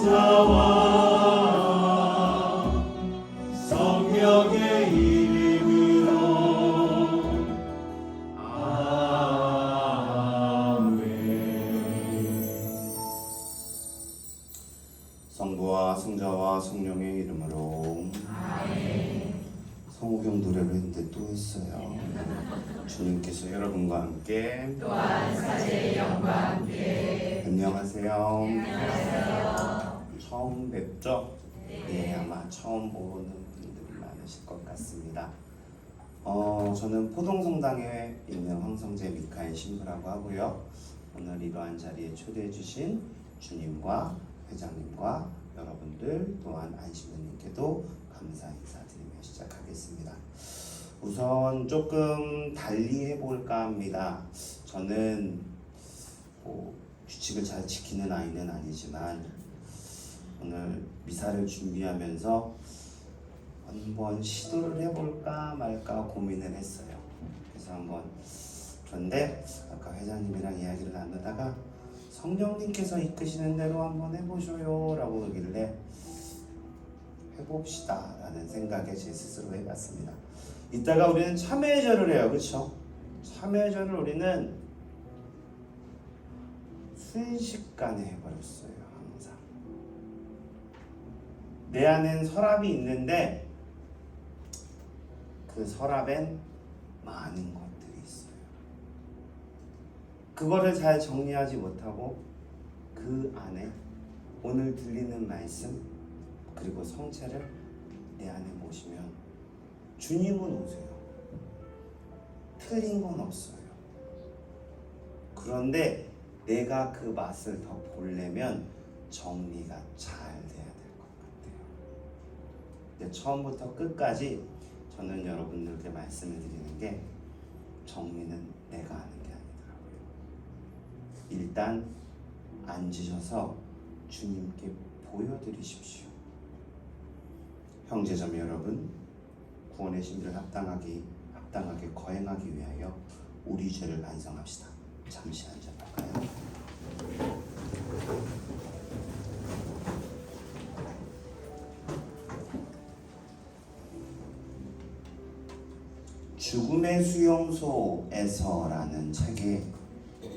성자와 성령의 이름으로 아멘. 성부와 성자와 성령의 이름으로 아멘. 성호경 노래를 했는데 또 했어요. 주님께서 여러분과 함께 또한 사제의 영과 함께 안녕하세요. 안녕하세요. 처음 뵙죠? 네, 아마 처음 보는 분들이 많으실 것 같습니다. 저는 포동성당에 있는 황성재 미카엘 신부라고 하고요. 오늘 이러한 자리에 초대해 주신 주님과 회장님과 여러분들 또한 안신부님께도 감사 인사드리며 시작하겠습니다. 우선 조금 달리 해볼까 합니다. 저는 규칙을 잘 지키는 아이는 아니지만 오늘 미사를 준비하면서 한번 시도를 해볼까 말까 고민을 했어요. 그래서 한번 그런데 아까 회장님이랑 이야기를 나누다가 성령님께서 이끄시는 대로 한번 해보셔요 라고 하길래 해봅시다 라는 생각에 제 스스로 해봤습니다. 이따가 우리는 참회절을 해요. 그렇죠? 참회절을 우리는 순식간에 해버렸어요. 항상 내 안엔 서랍이 있는데 그 서랍엔 많은 것들이 있어요. 그거를 잘 정리하지 못하고 그 안에 오늘 들리는 말씀 그리고 성체를 내 안에 모시면 주님은 오세요. 틀린 건 없어요. 그런데 내가 그 맛을 더 보려면 정리가 잘 돼야 될 것 같아요. 근데 처음부터 끝까지 저는 여러분들께 말씀을 드리는 게 정리는 내가 하는 게 아니더라고요. 일단 앉으셔서 주님께 보여드리십시오. 형제자매 여러분, 구원의 신비를 합당하게 거행하기 위하여 우리 죄를 반성합시다. 잠시 앉아볼까요? 죽음의 수용소에서라는 책에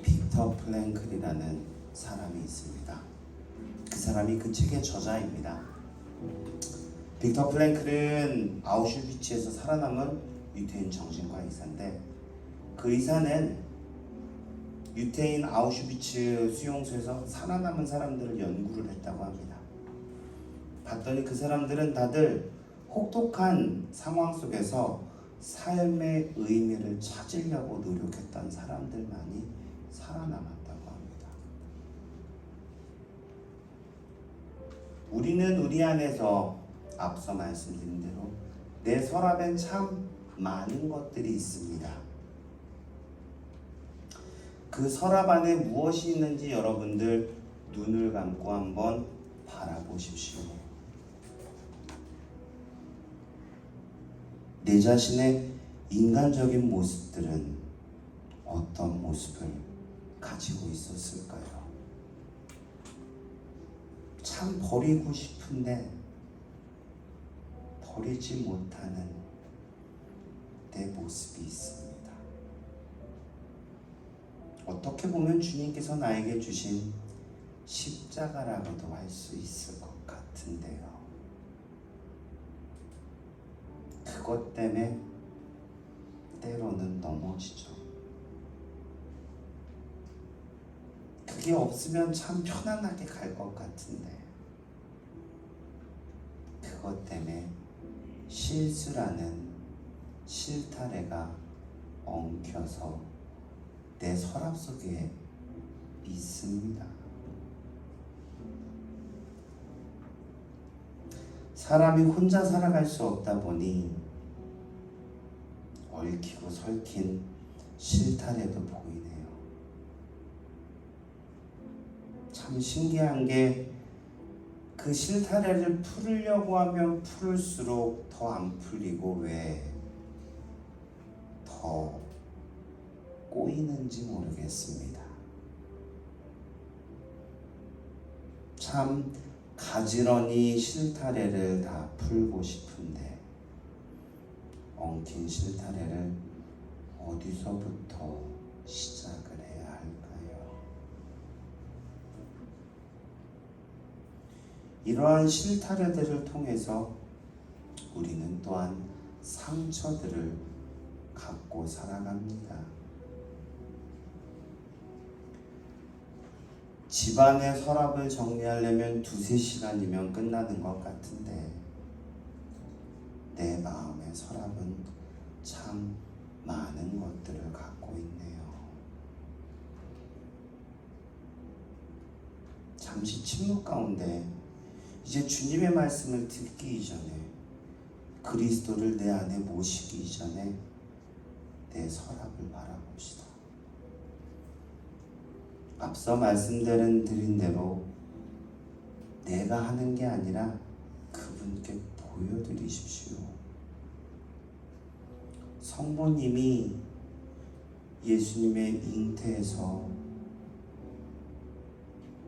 빅터 플랭클이라는 사람이 있습니다. 그 사람이 그 책의 저자입니다. 빅터 플랭클은 아우슈비츠에서 살아남은 유태인 정신과 의사인데 그 의사는 유태인 아우슈비츠 수용소에서 살아남은 사람들을 연구를 했다고 합니다. 봤더니 그 사람들은 다들 혹독한 상황 속에서 삶의 의미를 찾으려고 노력했던 사람들만이 살아남았다고 합니다. 우리는 우리 안에서 앞서 말씀드린 대로 내 서랍엔 참 많은 것들이 있습니다. 그 서랍 안에 무엇이 있는지 여러분들 눈을 감고 한번 바라보십시오. 내 자신의 인간적인 모습들은 어떤 모습을 가지고 있었을까요? 참 버리고 싶은데 버리지 못하는 내 모습이 있습니다. 어떻게 보면 주님께서 나에게 주신 십자가라고도 할 수 있을 것 같은데요. 그것 때문에 때로는 넘어지죠. 그게 없으면 참 편안하게 갈 것 같은데 그것 때문에 실수라는 실타래가 엉켜서 내 서랍 속에 있습니다. 사람이 혼자 살아갈 수 없다 보니 얽히고 설킨 실타래도 보이네요. 참 신기한 게 그 실타래를 풀으려고 하면 풀을수록 더 안 풀리고 왜 더 꼬이는지 모르겠습니다. 참 가지런히 실타래를 다 풀고 싶은데 엉킨 실타래를 어디서부터 시작을 해야 할까요? 이러한 실타래들을 통해서 우리는 또한 상처들을 갖고 살아갑니다. 집안의 서랍을 정리하려면 2-3시간이면 끝나는 것 같은데 내 마음의 서랍은 참 많은 것들을 갖고 있네요. 잠시 침묵 가운데 이제 주님의 말씀을 듣기 이전에 그리스도를 내 안에 모시기 이전에 내 서랍을 바라봅시다. 앞서 말씀드린 대로 내가 하는 게 아니라 그분께 보여드리십시오. 성모님이 예수님의 잉태에서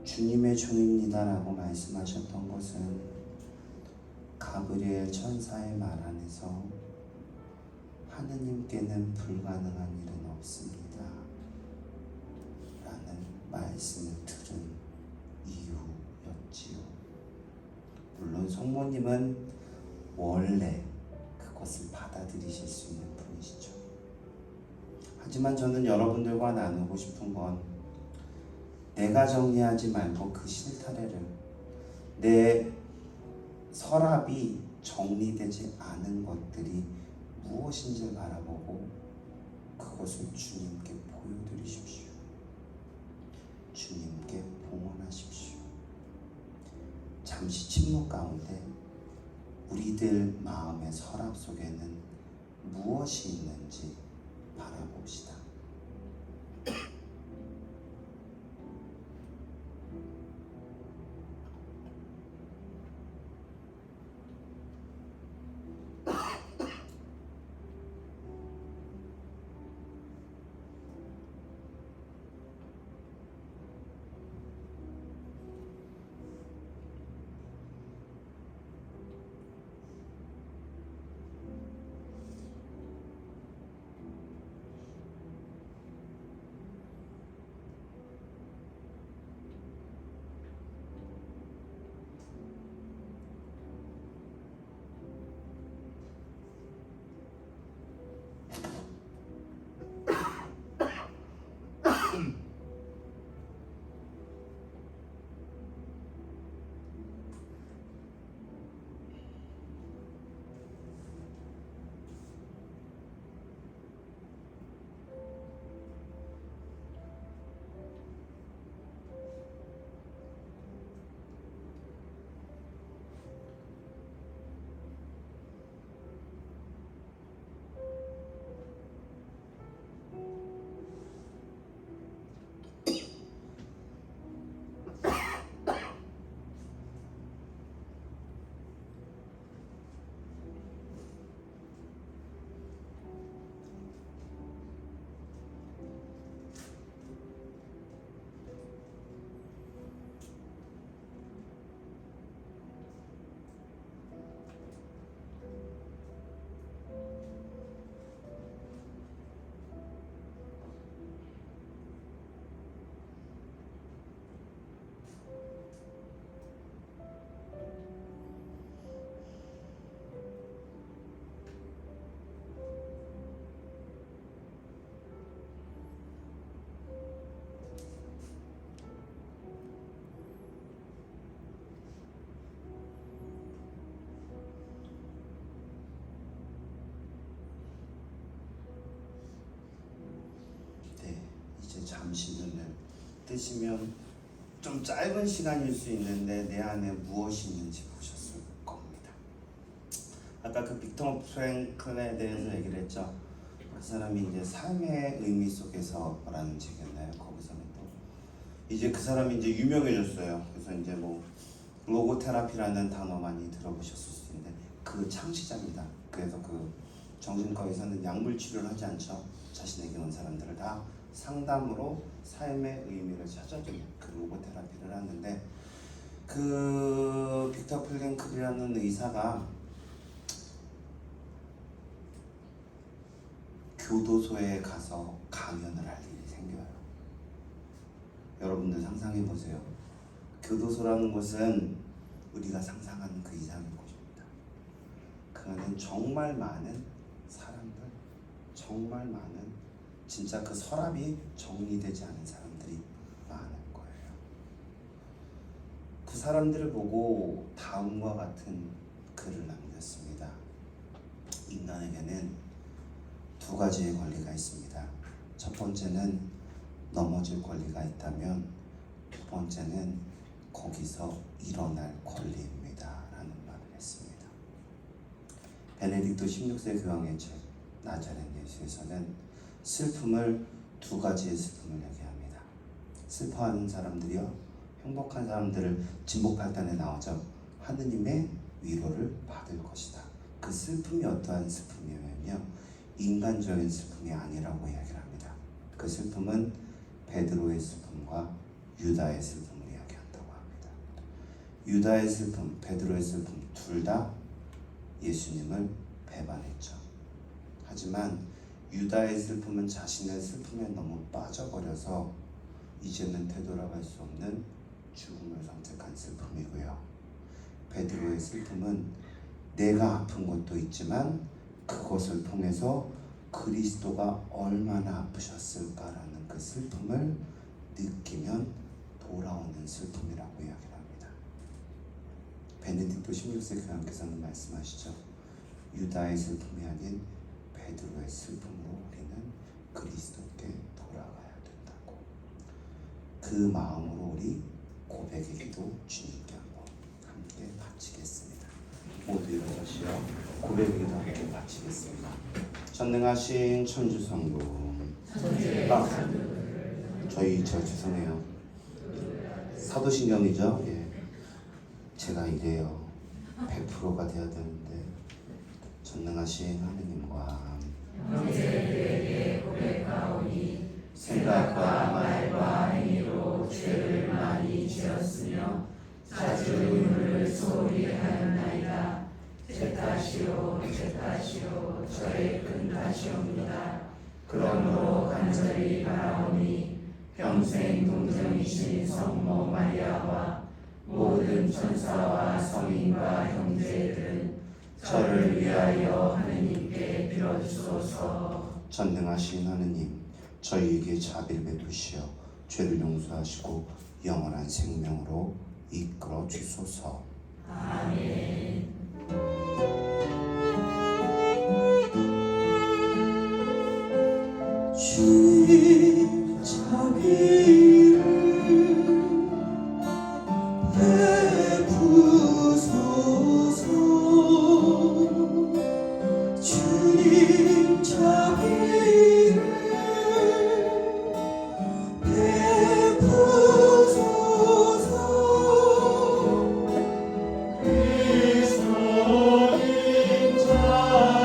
주님의 종입니다 라고 말씀하셨던 것은 가브리엘 천사의 말 안에서 하느님께는 불가능한 일은 없습니다 라는 말씀을 들은 이유였지요. 물론 성모님은 원래 그것을 받아들이실 수 있는 분이시죠. 하지만 저는 여러분들과 나누고 싶은 건 내가 정리하지 말고 그 실타래를 내 서랍이 정리되지 않은 것들이 무엇인지 바라보고 그것을 주님께 보여드리십시오. 주님께 봉헌하십시오. 잠시 침묵 가운데 우리들 마음의 서랍 속에는 무엇이 있는지 바라봅시다. 이제 잠시 눈을 뜨시면 좀 짧은 시간일 수 있는데 내 안에 무엇이 있는지 보셨을 겁니다. 아까 그 빅터 프랭클에 대해서 얘기를 했죠. 그 사람이 이제 삶의 의미 속에서라는 책이었나요? 거기서는 또 이제 그 사람이 이제 유명해졌어요. 그래서 이제 뭐 로고테라피라는 단어 많이 들어보셨을 수 있는데 그 창시자입니다. 그래서 그 정신과에서는 약물 치료를 하지 않죠. 자신에게 온 사람들을 다 상담으로 삶의 의미를 찾아주는 그 로고테라피를 하는데 그 빅터 프랭클이라는 의사가 교도소에 가서 강연을 할 일이 생겨요. 여러분들 상상해 보세요. 교도소라는 곳은 우리가 상상하는 그 이상의 곳입니다. 그 안엔 정말 많은 사람들, 정말 많은 진짜 그 서랍이 정리되지 않은 사람들이 많을 거예요. 그 사람들을 보고 다음과 같은 글을 남겼습니다. 인간에게는 두 가지의 권리가 있습니다. 첫 번째는 넘어질 권리가 있다면 두 번째는 거기서 일어날 권리입니다. 라는 말을 했습니다. 베네딕토 16세 교황의 책 나자렛 예수에서는 슬픔을 두 가지의 슬픔을 얘기합니다. 슬퍼하는 사람들이요, 행복한 사람들을 진복팔단에 나오죠. 하느님의 위로를 받을 것이다. 그 슬픔이 어떠한 슬픔이냐면요, 인간적인 슬픔이 아니라고 이야기를 합니다. 그 슬픔은 베드로의 슬픔과 유다의 슬픔을 이야기한다고 합니다. 유다의 슬픔, 베드로의 슬픔 둘 다 예수님을 배반했죠. 하지만 유다의 슬픔은 자신의 슬픔에 너무 빠져버려서 이제는 되돌아갈 수 없는 죽음을 선택한 슬픔이고요. 베드로의 슬픔은 내가 아픈 것도 있지만 그것을 통해서 그리스도가 얼마나 아프셨을까라는 그 슬픔을 느끼면 돌아오는 슬픔이라고 이야기를 합니다. 베네딕토 16세 교황께서는 말씀하시죠. 유다의 슬픔이 아닌 베드로의 슬픔으로 우리는 그리스도께 돌아가야 된다고. 그 마음으로 우리 고백의 기도 주님께 한번 함께 바치겠습니다. 모두 일어서시어 고백의 기도 함께 바치겠습니다. 전능하신 천주성부, 저 죄송해요. 사도신경이죠. 예. 제가 이래요. 100%가 돼야 되는데 전능하신 하느님과 형제들에게 고백하오니 생각과 말과 행위로 죄를 많이 지었으며 자주 의무를 소홀히 하였나이다. 제 탓이요 저의 큰 탓이옵니다. 그러므로 간절히 바라오니 평생 동정이신 성모 마리아와 모든 천사와 성인과 형제들은 저를 위하여 하느님께 빌어주소서. 전능하신 하느님, 저희에게 자비를 베푸시어 죄를 용서하시고 영원한 생명으로 이끌어 주소서. 아멘. 주님 자비를 베푸소서. 주님 자비를 베푸소서. 그리스도님 자비를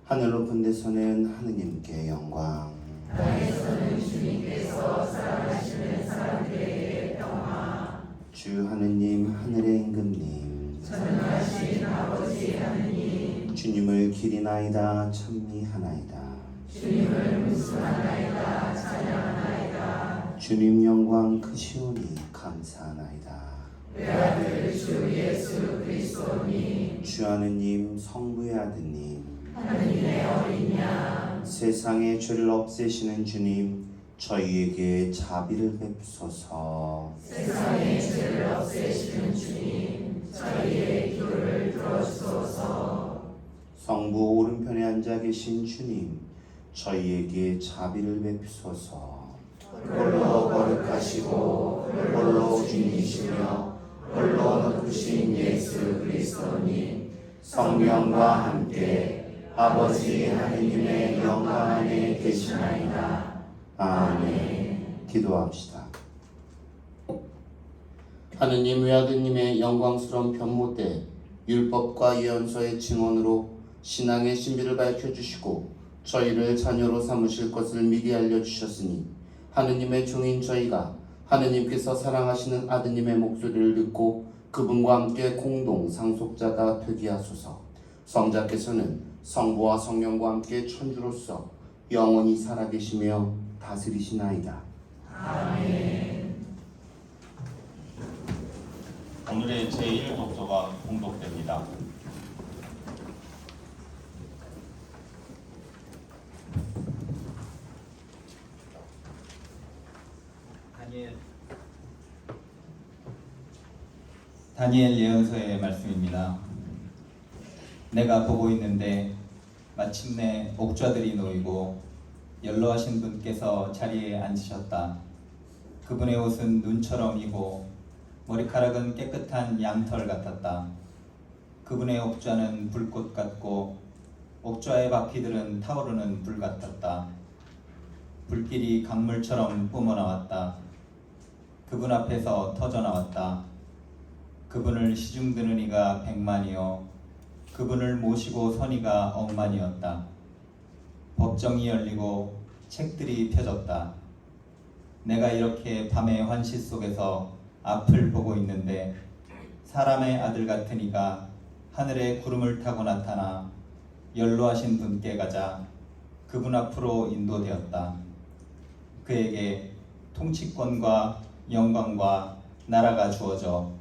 하늘 높은 데서는 하느님께 영광, 땅에서는 주님께서 살아가시는 사람들에게 평화. 주 하느님, 하늘의 임금님, 전능하신 아버지 하느님, 주님을 기리나이다 찬미하나이다. 주님을 문수하나이다 찬양하나이다. 주님 영광 크시오니 감사하나이다. 외아들 주 예수 그리스도님, 주 하느님, 성부의 아드님, 하느님의 어린 양, 세상의 죄를 없애시는 주님, 저희에게 자비를 베푸소서. 세상의 죄를 없애시는 주님, 저희의 기도를 들어 살아계신 주님, 저희에게 자비를 베푸소서. 홀로 거룩하시고 홀로 주님이시며 홀로 높으신 예수 그리스도님, 성령과 함께 아버지 하느님의 영광 안에 계시나이다. 아멘. 기도합시다. 하느님 외아드님의 영광스러운 변모 때 율법과 예언서의 증언으로 신앙의 신비를 밝혀주시고 저희를 자녀로 삼으실 것을 미리 알려주셨으니 하느님의 종인 저희가 하느님께서 사랑하시는 아드님의 목소리를 듣고 그분과 함께 공동 상속자가 되게 하소서. 성자께서는 성부와 성령과 함께 천주로서 영원히 살아계시며 다스리시나이다. 아멘. 오늘의 제1독서가 봉독됩니다. 다니엘 예언서의 말씀입니다. 내가 보고 있는데 마침내 옥좌들이 놓이고 연로하신 분께서 자리에 앉으셨다. 그분의 옷은 눈처럼 이고 머리카락은 깨끗한 양털 같았다. 그분의 옥좌는 불꽃 같고 옥좌의 바퀴들은 타오르는 불 같았다. 불길이 강물처럼 뿜어나왔다. 그분 앞에서 터져나왔다. 그분을 시중드는 이가 100만이요 그분을 모시고 선 이가 10,000,000이었다. 법정이 열리고 책들이 펴졌다. 내가 이렇게 밤의 환시 속에서 앞을 보고 있는데 사람의 아들 같은 이가 하늘에 구름을 타고 나타나 연로하신 분께 가자 그분 앞으로 인도되었다. 그에게 통치권과 영광과 나라가 주어져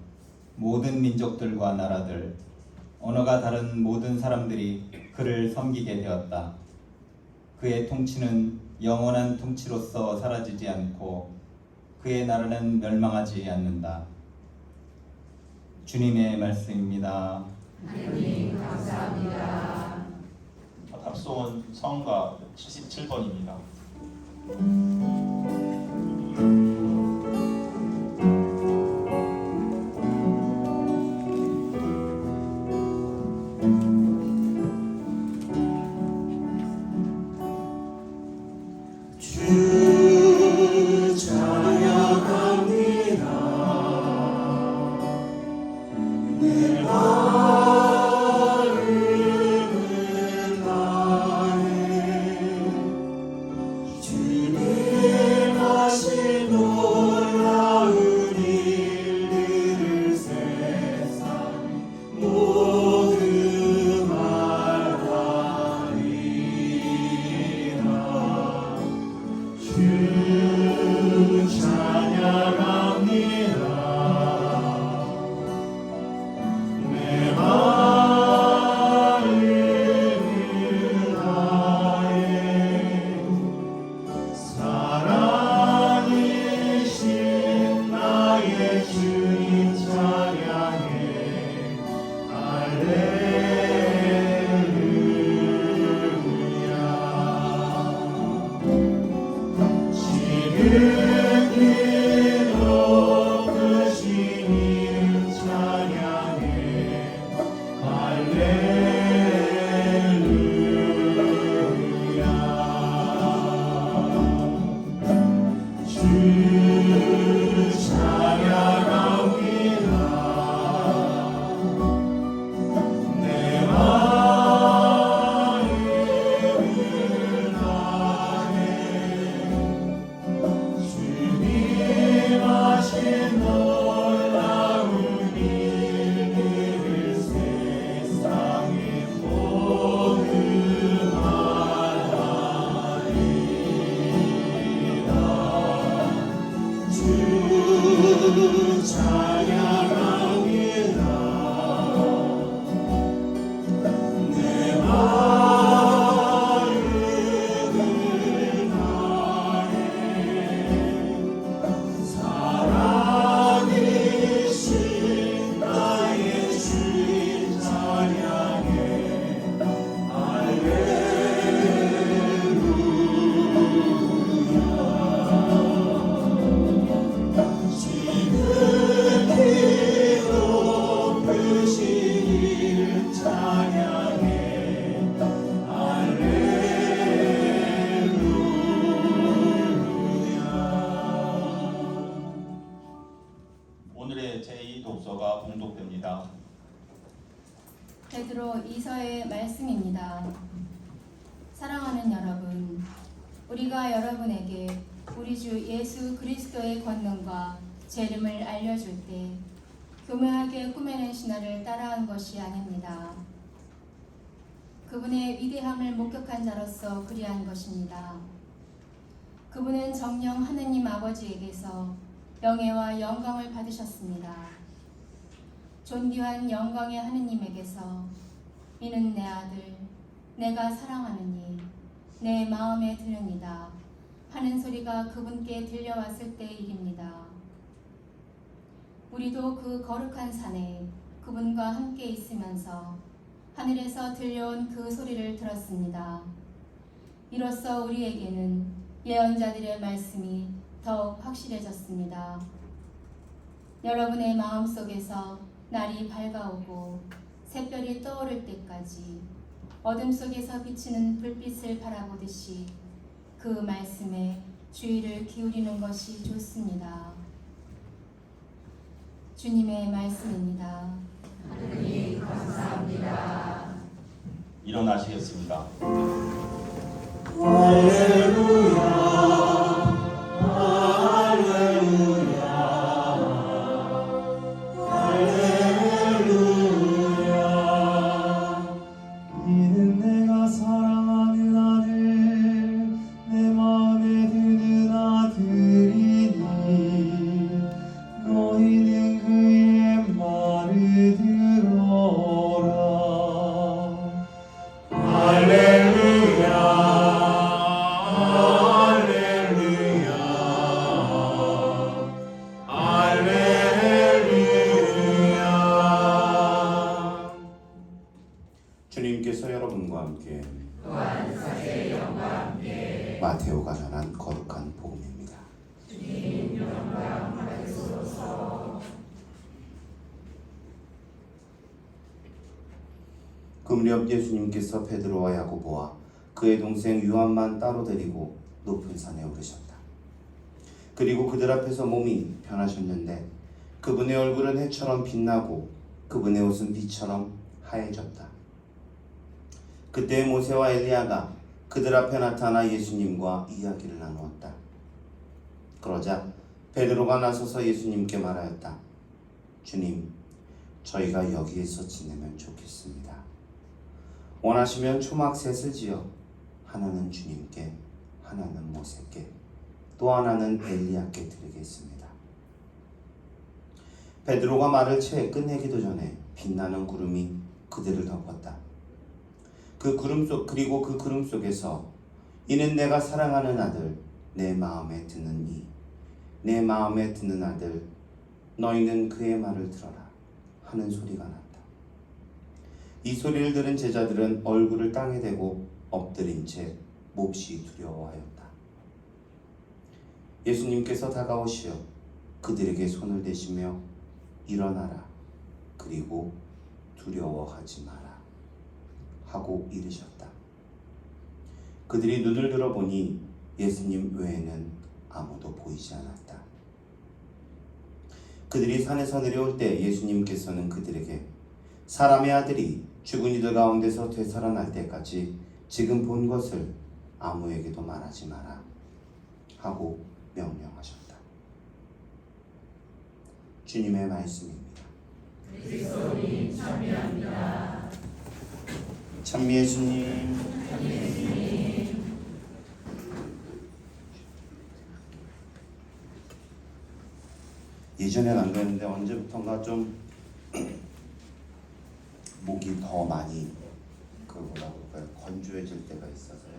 모든 민족들과 나라들, 언어가 다른 모든 사람들이 그를 섬기게 되었다. 그의 통치는 영원한 통치로서 사라지지 않고 그의 나라는 멸망하지 않는다. 주님의 말씀입니다. 하나님 감사합니다. 답송은 성가 77번입니다. 주 찬양합니다. 내 마음을 다해 주님 오늘의 제2독서가 봉독됩니다. 베드로 2서의 말씀입니다. 사랑하는 여러분, 우리가 여러분에게 우리 주 예수 그리스도의 권능과 재림을 알려줄 때 교묘하게 꾸며낸 신화를 따라한 것이 아닙니다. 그분의 위대함을 목격한 자로서 그리한 것입니다. 그분은 정녕 하느님 아버지에게서 명예와 영광을 받으셨습니다. 존귀한 영광의 하느님에게서 이는 내 아들, 내가 사랑하느니 내 마음에 드느니라 하는 소리가 그분께 들려왔을 때의 일입니다. 우리도 그 거룩한 산에 그분과 함께 있으면서 하늘에서 들려온 그 소리를 들었습니다. 이로써 우리에게는 예언자들의 말씀이 더욱 확실해졌습니다. 여러분의 마음속에서 날이 밝아오고 샛별이 떠오를 때까지 어둠 속에서 비치는 불빛을 바라보듯이 그 말씀에 주의를 기울이는 것이 좋습니다. 주님의 말씀입니다. 하느님 감사합니다. 일어나시겠습니다. 이는 내가 사랑하는 아들 내 마음에 드는 아들이니 너희는 그의 말을 들어라. 할렐루야 할렐루야 할렐루야. 주님께서 여러분과 함께 또한 사제의 영과 함께 마테오가 전한 거룩한 복음입니다. 주님 영광 받으소서. 그 무렵 예수님께서 베드로와 야고보와 그의 동생 요한만 따로 데리고 높은 산에 오르셨다. 그리고 그들 앞에서 몸이 변하셨는데 그분의 얼굴은 해처럼 빛나고 그분의 옷은 빛처럼 하얘졌다. 그때 모세와 엘리야가 그들 앞에 나타나 예수님과 이야기를 나누었다. 그러자 베드로가 나서서 예수님께 말하였다. 주님, 저희가 여기에서 지내면 좋겠습니다. 원하시면 초막셋을 지어 하나는 주님께, 하나는 모세께, 또 하나는 엘리야께 드리겠습니다. 베드로가 말을 채 끝내기도 전에 빛나는 구름이 그들을 덮었다. 그리고 그 구름 속에서 이는 내가 사랑하는 아들, 내 마음에 드는 이, 내 마음에 드는 아들, 너희는 그의 말을 들어라 하는 소리가 났다. 이 소리를 들은 제자들은 얼굴을 땅에 대고 엎드린 채 몹시 두려워하였다. 예수님께서 다가오시어 그들에게 손을 대시며 일어나라, 그리고 두려워하지 마라 하고 이르셨다. 그들이 눈을 들어보니 예수님 외에는 아무도 보이지 않았다. 그들이 산에서 내려올 때 예수님께서는 그들에게 사람의 아들이 죽은 이들 가운데서 되살아날 때까지 지금 본 것을 아무에게도 말하지 마라 하고 명령하셨다. 주님의 말씀입니다. 그리스도님 참여합니다. 찬미의 주님, 예전엔 안 그랬는데 언제부턴가 좀 목이 더 많이 건조해질 때가 있어서요.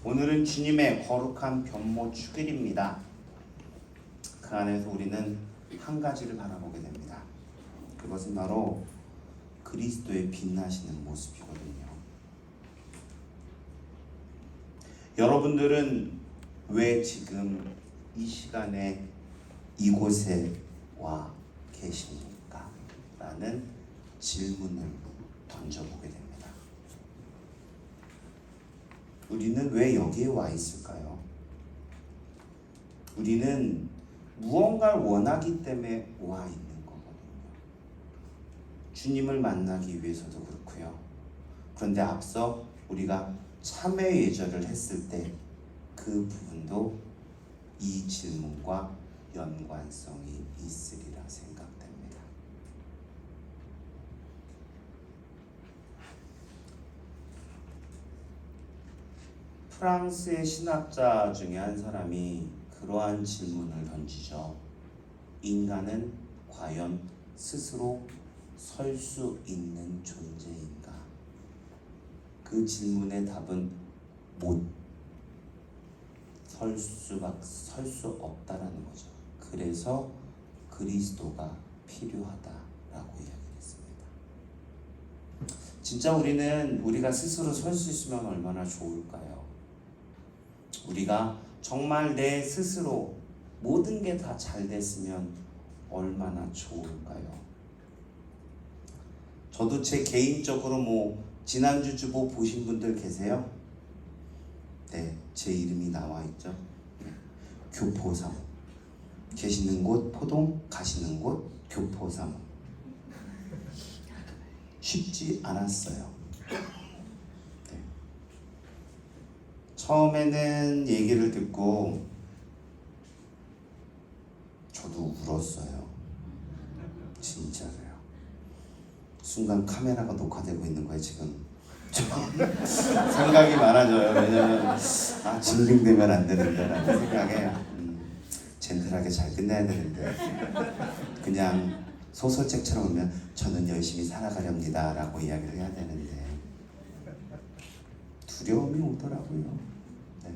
오늘은 주님의 거룩한 변모 축일입니다. 그 안에서 우리는 한 가지를 바라보게 됩니다. 그것은 바로 그리스도의 빛나시는 모습이거든요. 여러분들은 왜 지금 이 시간에 이곳에 와 계십니까? 라는 질문을 던져보게 됩니다. 우리는 왜 여기에 와 있을까요? 우리는 무언가를 원하기 때문에 와 있는 거거든요. 주님을 만나기 위해서도 그렇고요. 그런데 앞서 우리가 참회 예절을 했을 때 그 부분도 이 질문과 연관성이 있으리라 생각됩니다. 프랑스의 신학자 중에 한 사람이 그러한 질문을 던지죠. 인간은 과연 스스로 설 수 있는 존재인가? 그 질문의 답은 설 수 없다라는 거죠. 그래서 그리스도가 필요하다라고 이야기했습니다. 진짜 우리가 스스로 설 수 있으면 얼마나 좋을까요? 우리가 정말 내 스스로 모든 게 다 잘 됐으면 얼마나 좋을까요? 저도 제 개인적으로 지난주 주보 보신 분들 계세요? 네, 제 이름이 나와 있죠. 네. 교포사모. 계시는 곳 포동, 가시는 곳 교포사모. 쉽지 않았어요. 네. 처음에는 얘기를 듣고 저도 울었어요. 진짜로요. 순간 카메라가 녹화되고 있는 거예요 지금. 생각이 많아져요. 왜냐면 진빙되면 안 되는데 라는 생각에 젠틀하게 잘 끝내야 되는데 그냥 소설책처럼 오면 저는 열심히 살아가렵니다 라고 이야기를 해야 되는데 두려움이 오더라고요. 네.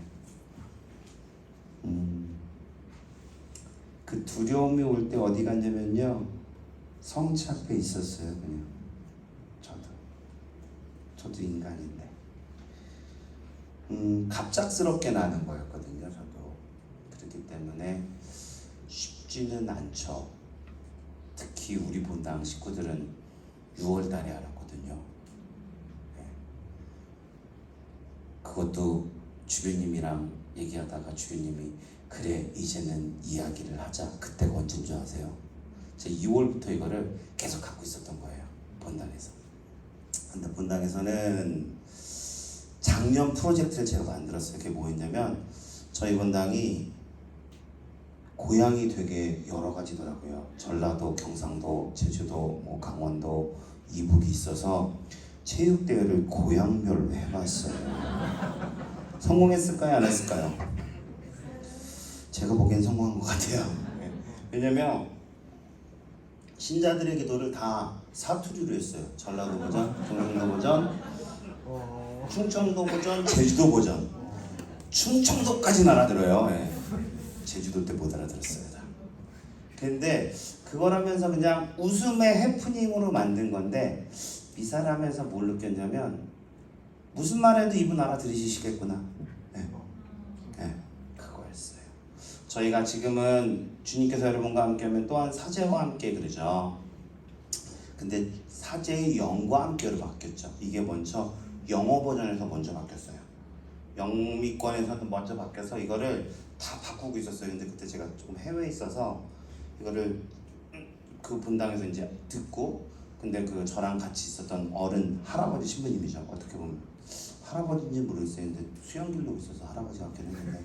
그 두려움이 올 때 어디 갔냐면요, 성체 앞에 있었어요. 그냥 저도 인간인데 갑작스럽게 나는 거였거든요. 저도 그렇기 때문에 쉽지는 않죠. 특히 우리 본당 식구들은 6월 달에 알았거든요. 네. 그것도 주교님이랑 얘기하다가 주교님이 그래 이제는 이야기를 하자. 그때가 언제인 줄 아세요? 제가 2월부터 이거를 계속 갖고 있었던 거예요. 본당에서. 근데 본당에서는 작년 프로젝트를 제가 만들었어요. 그게 뭐였냐면 저희 본당이 고향이 되게 여러 가지더라고요. 전라도, 경상도, 제주도, 강원도, 이북이 있어서 체육대회를 고향별로 해봤어요. 성공했을까요? 안 했을까요? 제가 보기엔 성공한 것 같아요. 왜냐면 신자들의 기도를 다 사투리로 했어요. 전라도 버전, 경상도 버전, 충청도 버전, 제주도 버전. 충청도까지는 알아들어요. 예. 제주도 때 못 알아들었어요. 근데 그걸 하면서 그냥 웃음의 해프닝으로 만든 건데 미사를 하면서 뭘 느꼈냐면 무슨 말해도 이분 알아들으시겠구나. 네. 네. 그거였어요. 저희가 지금은 주님께서 여러분과 함께하면 또한 사제와 함께 그러죠. 근데 사제의 영과 함께로 바뀌었죠. 이게 먼저 영어 버전에서 먼저 바뀌었어요. 영미권에서도 먼저 바뀌어서 이거를 다 바꾸고 있었어요. 근데 그때 제가 조금 해외에 있어서 이거를 그 본당에서 이제 듣고, 근데 그 저랑 같이 있었던 어른 할아버지 신부님이죠. 어떻게 보면 할아버지인지 모르겠어요. 근데 수영 기르고 있어서 할아버지 같긴 했는데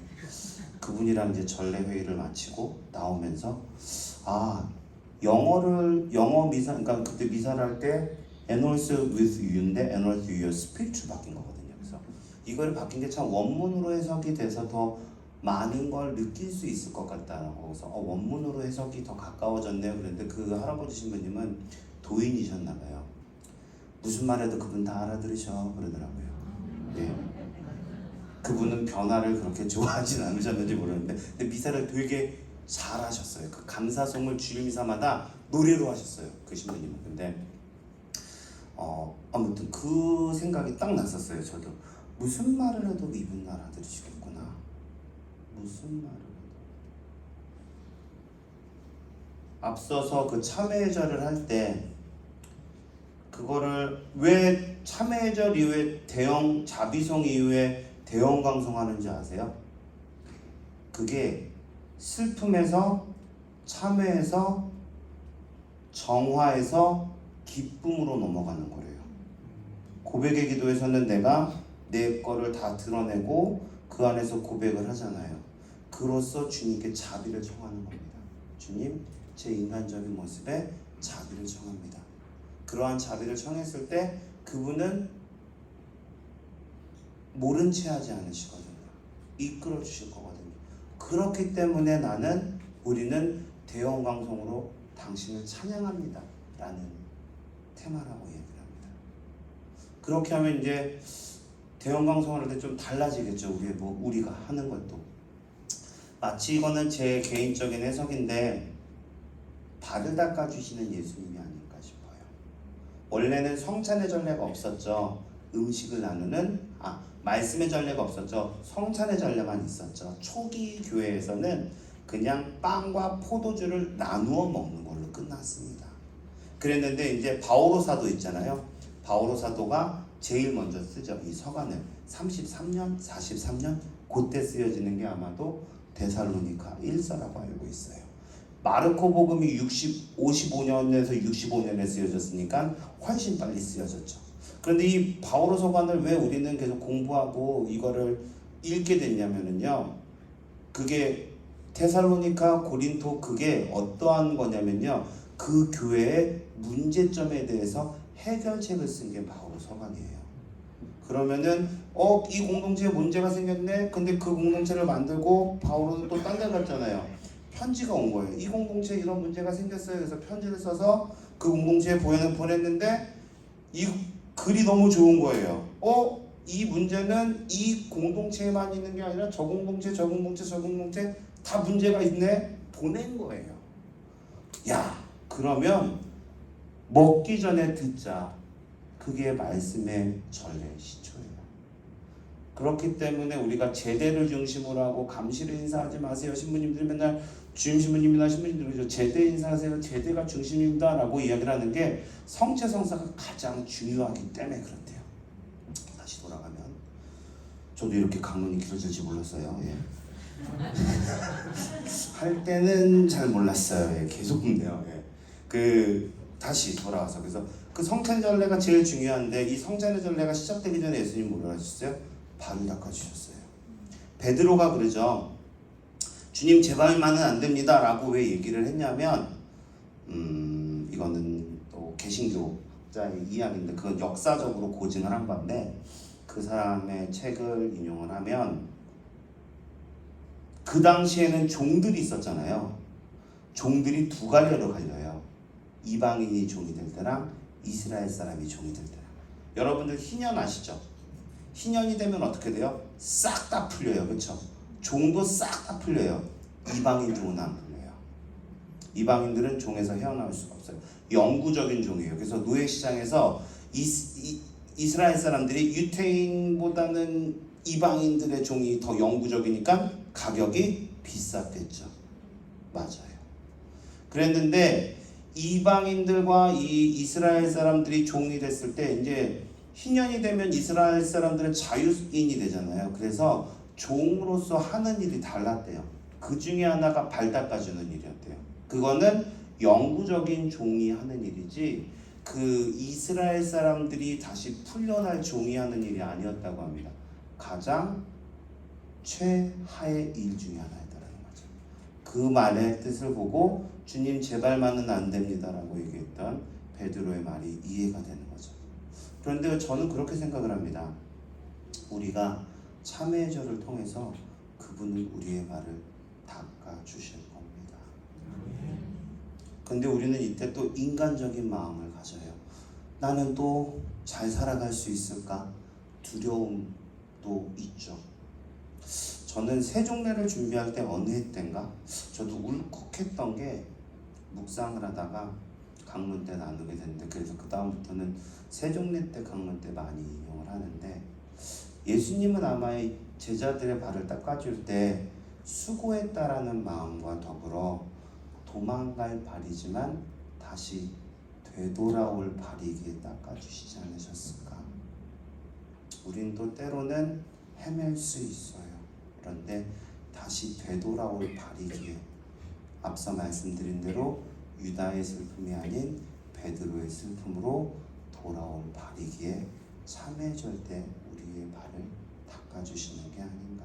그분이랑 이제 전례 회의를 마치고 나오면서 영어 미사, 그러니까 그때 미사를 할 때 Anoint with you인데 Anoint with your spirit로 바뀐 거거든요. 그래서 이거를 바뀐 게 참 원문으로 해석이 돼서 더 많은 걸 느낄 수 있을 것 같다라고 해서 원문으로 해석이 더 가까워졌네요. 그런데 그 할아버지 신부님은 도인이셨나 봐요. 무슨 말해도 그분 다 알아들으셔 그러더라고요. 예. 그분은 변화를 그렇게 좋아하진 않으셨는지 모르는데 근데 미사를 되게 잘하셨어요. 그 감사송을 주일 미사마다 노래로 하셨어요. 그 신부님은. 근데 아무튼 그 생각이 딱 났었어요. 저도 무슨 말을 해도 이분 알아들으시겠구나. 무슨 말을 해도. 앞서서 그 참회절을 할 때 그거를 왜 참회절 이후에 대형 자비송 이후에 대형 강송하는지 아세요? 그게 슬픔에서 참회에서 정화에서 기쁨으로 넘어가는 거래요. 고백의 기도에서는 내가 내 거를 다 드러내고 그 안에서 고백을 하잖아요. 그로써 주님께 자비를 청하는 겁니다. 주님, 제 인간적인 모습에 자비를 청합니다. 그러한 자비를 청했을 때 그분은 모른 채 하지 않으시거든요. 이끌어 주실 거거든요. 그렇기 때문에 우리는 대형강송으로 당신을 찬양합니다 라는 테마라고 얘기를 합니다. 그렇게 하면 이제 대형강송을 할 때 좀 달라지겠죠. 우리가 하는 것도. 마치 이거는 제 개인적인 해석인데 발을 닦아주시는 예수님이 아닐까 싶어요. 원래는 성찬의 전례가 없었죠. 음식을 나누는 말씀의 전례가 없었죠. 성찬의 전례만 있었죠. 초기 교회에서는 그냥 빵과 포도주를 나누어 먹는 걸로 끝났습니다. 그랬는데 이제 바오로 사도 있잖아요. 바오로 사도가 제일 먼저 쓰죠. 이 서간을 33년, 43년 그때 쓰여지는 게 아마도 데살로니가 1서라고 알고 있어요. 마르코 복음이 55년에서 65년에 쓰여졌으니까 훨씬 빨리 쓰여졌죠. 그런데 이 바오로 서간을 왜 우리는 계속 공부하고 이거를 읽게 됐냐면요. 그게 데살로니가, 고린토 그게 어떠한 거냐면요. 그 교회의 문제점에 대해서 해결책을 쓴 게 바오로 서간이에요. 그러면은 이 공동체에 문제가 생겼네. 근데 그 공동체를 만들고 바오로는 또 딴 데 갔잖아요. 편지가 온 거예요. 이 공동체에 이런 문제가 생겼어요. 그래서 편지를 써서 그 공동체에 보냈는데 이 글이 너무 좋은 거예요. 이 문제는 이 공동체에만 있는 게 아니라 저 공동체 다 문제가 있네. 보낸 거예요. 야, 그러면 먹기 전에 듣자. 그게 말씀의 전례 시초예요. 그렇기 때문에 우리가 제대를 중심으로 하고 감시를 인사하지 마세요. 신부님들 맨날 주임 신부님이나 신부님들 제대 인사하세요. 제대가 중심입니다 라고 이야기를 하는 게 성체성사가 가장 중요하기 때문에 그렇대요. 다시 돌아가면 저도 이렇게 강론이 길어질 줄 몰랐어요. 예. 할 때는 잘 몰랐어요. 예. 계속 근데요. 예. 다시 돌아와서 그래서 그 성찬 전례가 제일 중요한데 이 성찬의 전례가 시작되기 전에 예수님 뭐라 하셨어요? 발을 닦아주셨어요. 베드로가 그러죠. 주님 제 발만은 안 됩니다 라고 왜 얘기를 했냐면 이거는 또 개신교자의 이야기인데 그건 역사적으로 고증을 한 건데 그 사람의 책을 인용을 하면 그 당시에는 종들이 있었잖아요. 종들이 두 갈래로 갈려요. 이방인이 종이 될 때랑 이스라엘 사람이 종이 될 때랑. 여러분들 희년 아시죠? 희년이 되면 어떻게 돼요? 싹 다 풀려요. 그렇죠? 종도 싹 다 풀려요. 이방인 종은 안 풀려요. 이방인들은 종에서 헤어나올 수가 없어요. 영구적인 종이에요. 그래서 노예시장에서 이스라엘 사람들이 유태인보다는 이방인들의 종이 더 영구적이니까 가격이 비쌌겠죠. 맞아요. 그랬는데 이방인들과 이 이스라엘 사람들이 종이 됐을 때 이제 희년이 되면 이스라엘 사람들은 자유인이 되잖아요. 그래서 종으로서 하는 일이 달랐대요. 그 중에 하나가 발 닦아주는 일이었대요. 그거는 영구적인 종이 하는 일이지 그 이스라엘 사람들이 다시 풀려날 종이 하는 일이 아니었다고 합니다. 가장 최하의 일 중에 하나였다는 거죠. 그 말의 뜻을 보고 주님 제 발만은 안 됩니다라고 얘기했던 베드로의 말이 이해가 되는 거죠. 그런데 저는 그렇게 생각을 합니다. 우리가 참회의 절을 통해서 그분은 우리의 발을 닦아주실 겁니다. 근데 우리는 이때 또 인간적인 마음을 가져요. 나는 또 잘 살아갈 수 있을까? 두려움도 있죠. 저는 세종례를 준비할 때 어느 해 때인가 저도 울컥했던 게 묵상을 하다가 강론 때 나누게 됐는데 그래서 그 다음부터는 세종례 때 강론 때 많이 인용을 하는데 예수님은 아마 제자들의 발을 닦아줄 때 수고했다라는 마음과 더불어 도망갈 발이지만 다시 되돌아올 발이기에 닦아주시지 않으셨을까? 우린 또 때로는 헤맬 수 있어요. 그런데 다시 되돌아올 발이기에 앞서 말씀드린 대로 유다의 슬픔이 아닌 베드로의 슬픔으로 돌아올 발이기에 참회절 때 우리의 발을 닦아주시는 게 아닌가,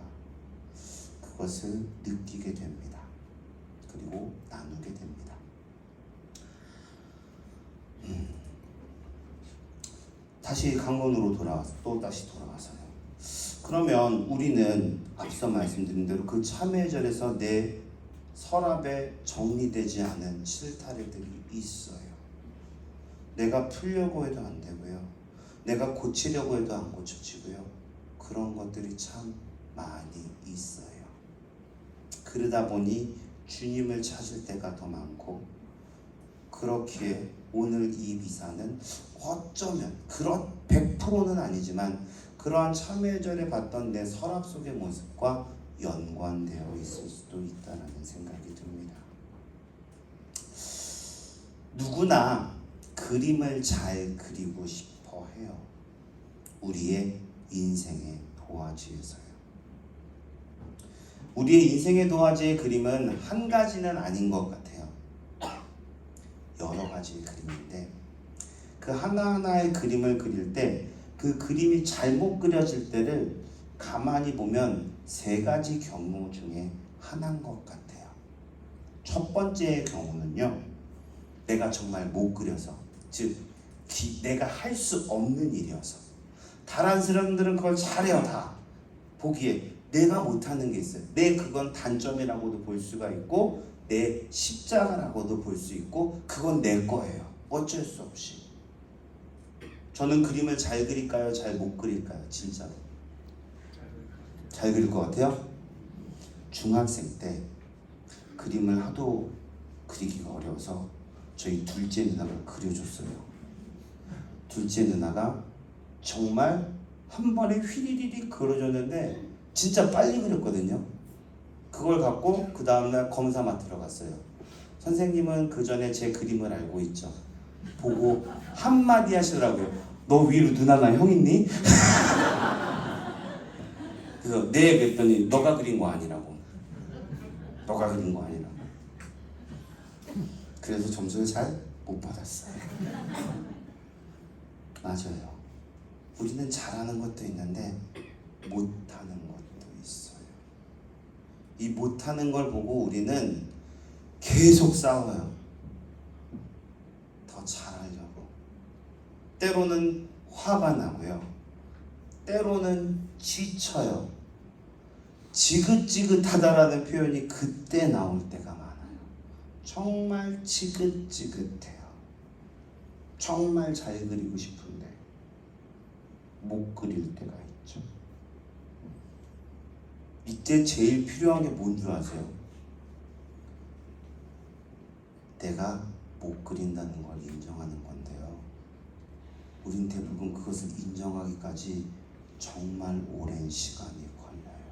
그것을 느끼게 됩니다. 그리고 나누게 됩니다. 다시 강론으로 다시 돌아와서요. 그러면 우리는 앞서 말씀드린 대로 그 참회절에서 내 서랍에 정리되지 않은 실타래들이 있어요. 내가 풀려고 해도 안 되고요. 내가 고치려고 해도 안 고쳐지고요. 그런 것들이 참 많이 있어요. 그러다 보니 주님을 찾을 때가 더 많고, 그렇기에 오늘 이 미사는 어쩌면 그런 100%는 아니지만 그러한 참회절에 봤던 내 서랍 속의 모습과 연관되어 있을 수도 있다는 생각이 듭니다. 누구나 그림을 잘 그리고 싶어 해요. 우리의 인생의 도화지에서요. 우리의 인생의 도화지의 그림은 한 가지는 아닌 것 같아요. 여러 가지의 그림인데, 그 하나하나의 그림을 그릴 때 그 그림이 잘못 그려질 때를 가만히 보면 세 가지 경우 중에 하나인 것 같아요. 첫 번째의 경우는요, 내가 정말 못 그려서, 즉 내가 할 수 없는 일이어서. 다른 사람들은 그걸 잘해요. 다 보기에 내가 못하는 게 있어요. 내 그건 단점이라고도 볼 수가 있고 내 십자가라고도 볼 수 있고, 그건 내 거예요. 어쩔 수 없이. 저는 그림을 잘 그릴까요? 잘 못 그릴까요? 진짜로 잘 그릴 것 같아요? 중학생 때 그림을 하도 그리기가 어려워서 저희 둘째 누나가 그려줬어요. 둘째 누나가 정말 한 번에 휘리리리 그려줬는데 진짜 빨리 그렸거든요. 그걸 갖고 그 다음날 검사 맡으러 갔어요. 선생님은 그 전에 제 그림을 알고 있죠. 보고 한마디 하시더라고요. 너 위로 누나나 형 있니? 그래서 네 그랬더니 너가 그린 거 아니라고. 너가 그린 거 아니라고. 그래서 점수를 잘 못 받았어요. 맞아요. 우리는 잘하는 것도 있는데 못하는 것도 있어요. 이 못하는 걸 보고 우리는 계속 싸워요. 더 잘하려고. 때로는 화가 나고요. 때로는 지쳐요. 지긋지긋하다라는 표현이 그때 나올 때가 많아요. 정말 지긋지긋해요. 정말 잘 그리고 싶은데 못 그릴 때가 있죠. 이때 제일 필요한 게 뭔 줄 아세요? 내가 못 그린다는 걸 인정하는 건데요. 우린 대부분 그것을 인정하기까지 정말 오랜 시간이 걸려요.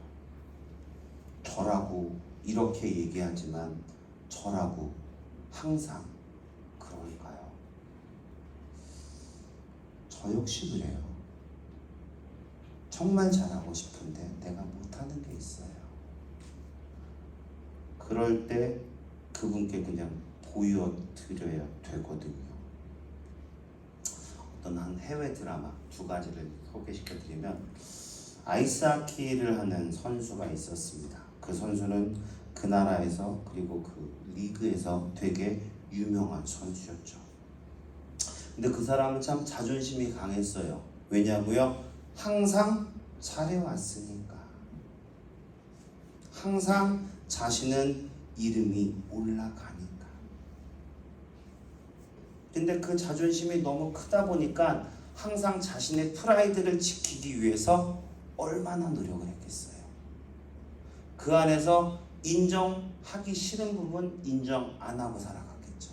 저라고 이렇게 얘기하지만 저라고 항상 그럴까요? 저 역시 그래요. 정말 잘하고 싶은데 내가 못하는 게 있어요. 그럴 때 그분께 그냥 보여드려야 되거든요. 어떤 한 해외 드라마 두 가지를 소개시켜드리면, 아이스하키를 하는 선수가 있었습니다. 그 선수는 그 나라에서 그리고 그 리그에서 되게 유명한 선수였죠. 근데 그 사람은 참 자존심이 강했어요. 왜냐고요? 항상 잘해왔으니까. 항상 자신은 이름이 올라가니까. 근데 그 자존심이 너무 크다 보니까 항상 자신의 프라이드를 지키기 위해서 얼마나 노력을 했겠어요. 그 안에서 인정하기 싫은 부분 인정 안 하고 살아갔겠죠.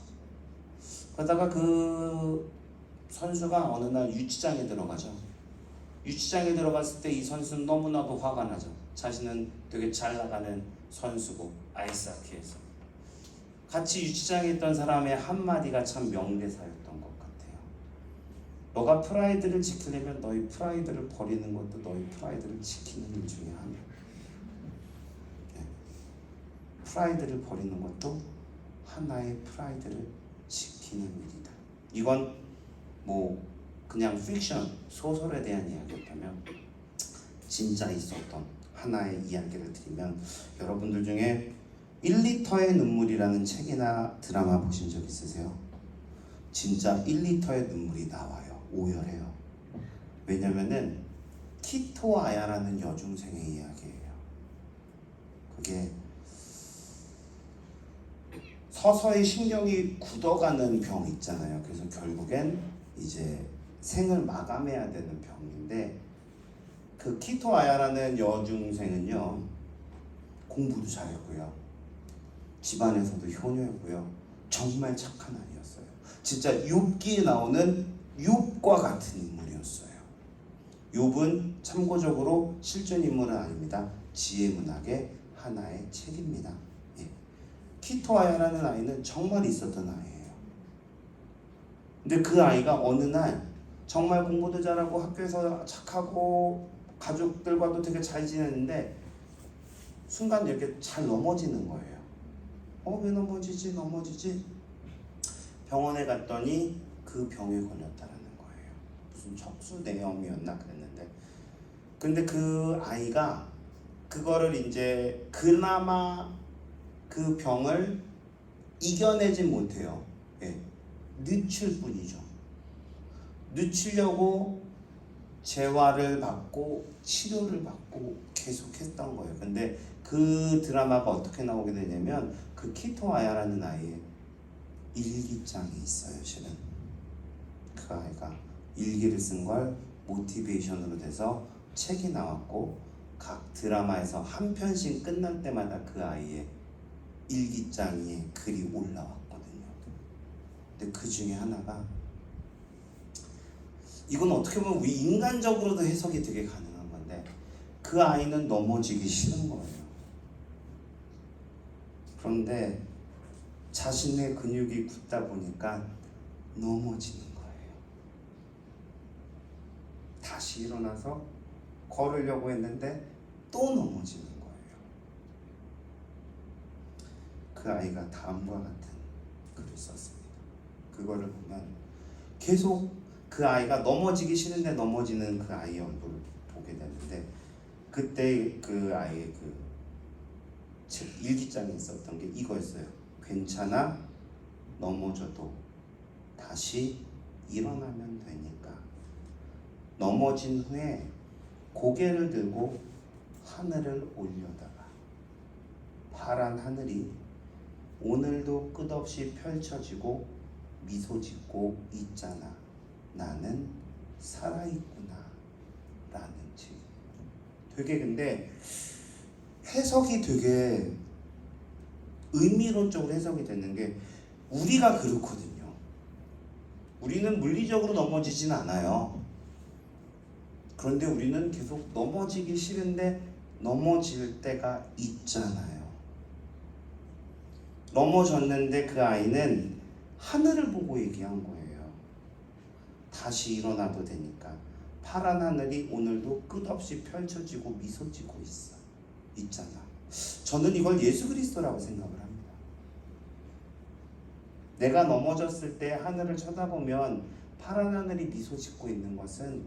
그러다가 그 선수가 어느 날 유치장에 들어가죠. 유치장에 들어갔을 때 이 선수는 너무나도 화가 나죠. 자신은 되게 잘 나가는 선수고 아이스하키에서. 같이 유치장에 있던 사람의 한마디가 참 명대사였던 것 너가 프라이드를 지키려면 너희 프라이드를 버리는 것도 너희 프라이드를 지키는 일 중에 하나야. 프라이드를 버리는 것도 하나의 프라이드를 지키는 일이다. 이건 뭐 그냥 픽션, 소설에 대한 이야기였다면 진짜 있었던 하나의 이야기를 드리면 여러분들 중에 1리터의 눈물이라는 책이나 드라마 보신 적 있으세요? 진짜 1리터의 눈물이 나와요. 오열해요. 왜냐면은 키토 아야라는 여중생의 이야기예요. 그게 서서히 신경이 굳어가는 병 있잖아요. 그래서 결국엔 이제 생을 마감해야 되는 병인데 그 키토 아야라는 여중생은요 공부도 잘했고요 집안에서도 효녀였고요 정말 착한 아이였어요. 진짜 욥기에 나오는 욥과 같은 인물이었어요. 욥은 참고적으로 실존 인물은 아닙니다. 지혜문학의 하나의 책입니다. 예. 키토아야라는 아이는 정말 있었던 아이예요. 근데 그 아이가 어느 날 정말 공부도 잘하고 학교에서 착하고 가족들과도 되게 잘 지냈는데 순간 이렇게 잘 넘어지는 거예요. 왜 넘어지지? 병원에 갔더니 그 병에 걸렸다라는 거예요. 무슨 척수내염이었나 그랬는데 근데 그 아이가 그거를 이제 그나마 그 병을 이겨내진 못해요. 예. 늦출 뿐이죠. 늦추려고 재활을 받고 치료를 받고 계속했던 거예요. 근데 그 드라마가 어떻게 나오게 되냐면 그 키토아야라는 아이의 일기장이 있어요. 실은 그 아이가 일기를 쓴 걸 모티베이션으로 돼서 책이 나왔고 각 드라마에서 한 편씩 끝날 때마다 그 아이의 일기장에 글이 올라왔거든요. 근데 그 중에 하나가 이건 어떻게 보면 우리 인간적으로도 해석이 되게 가능한 건데 그 아이는 넘어지기 싫은 거예요. 그런데 자신의 근육이 굳다 보니까 넘어지는 거예요. 다시 일어나서 걸으려고 했는데 또 넘어지는 거예요. 그 아이가 다음과 같은 글을 썼습니다. 그거를 보면 계속 그 아이가 넘어지기 싫은데 넘어지는 그 아이의 얼굴을 보게 되는데 그때 그 아이의 그 일기장에 있었던 게 이거였어요. 괜찮아, 넘어져도 다시 일어나면 되니까. 넘어진 후에 고개를 들고 하늘을 올려다가 파란 하늘이 오늘도 끝없이 펼쳐지고 미소 짓고 있잖아. 나는 살아있구나 라는 책. 되게 근데 해석이 되게 의미론적으로 해석이 되는 게 우리가 그렇거든요. 우리는 물리적으로 넘어지진 않아요. 그런데 우리는 계속 넘어지기 싫은데 넘어질 때가 있잖아요. 넘어졌는데 그 아이는 하늘을 보고 얘기한 거예요. 다시 일어나도 되니까. 파란 하늘이 오늘도 끝없이 펼쳐지고 미소 짓고 있잖아. 저는 이걸 예수 그리스도라고 생각을 합니다. 내가 넘어졌을 때 하늘을 쳐다보면 파란 하늘이 미소 짓고 있는 것은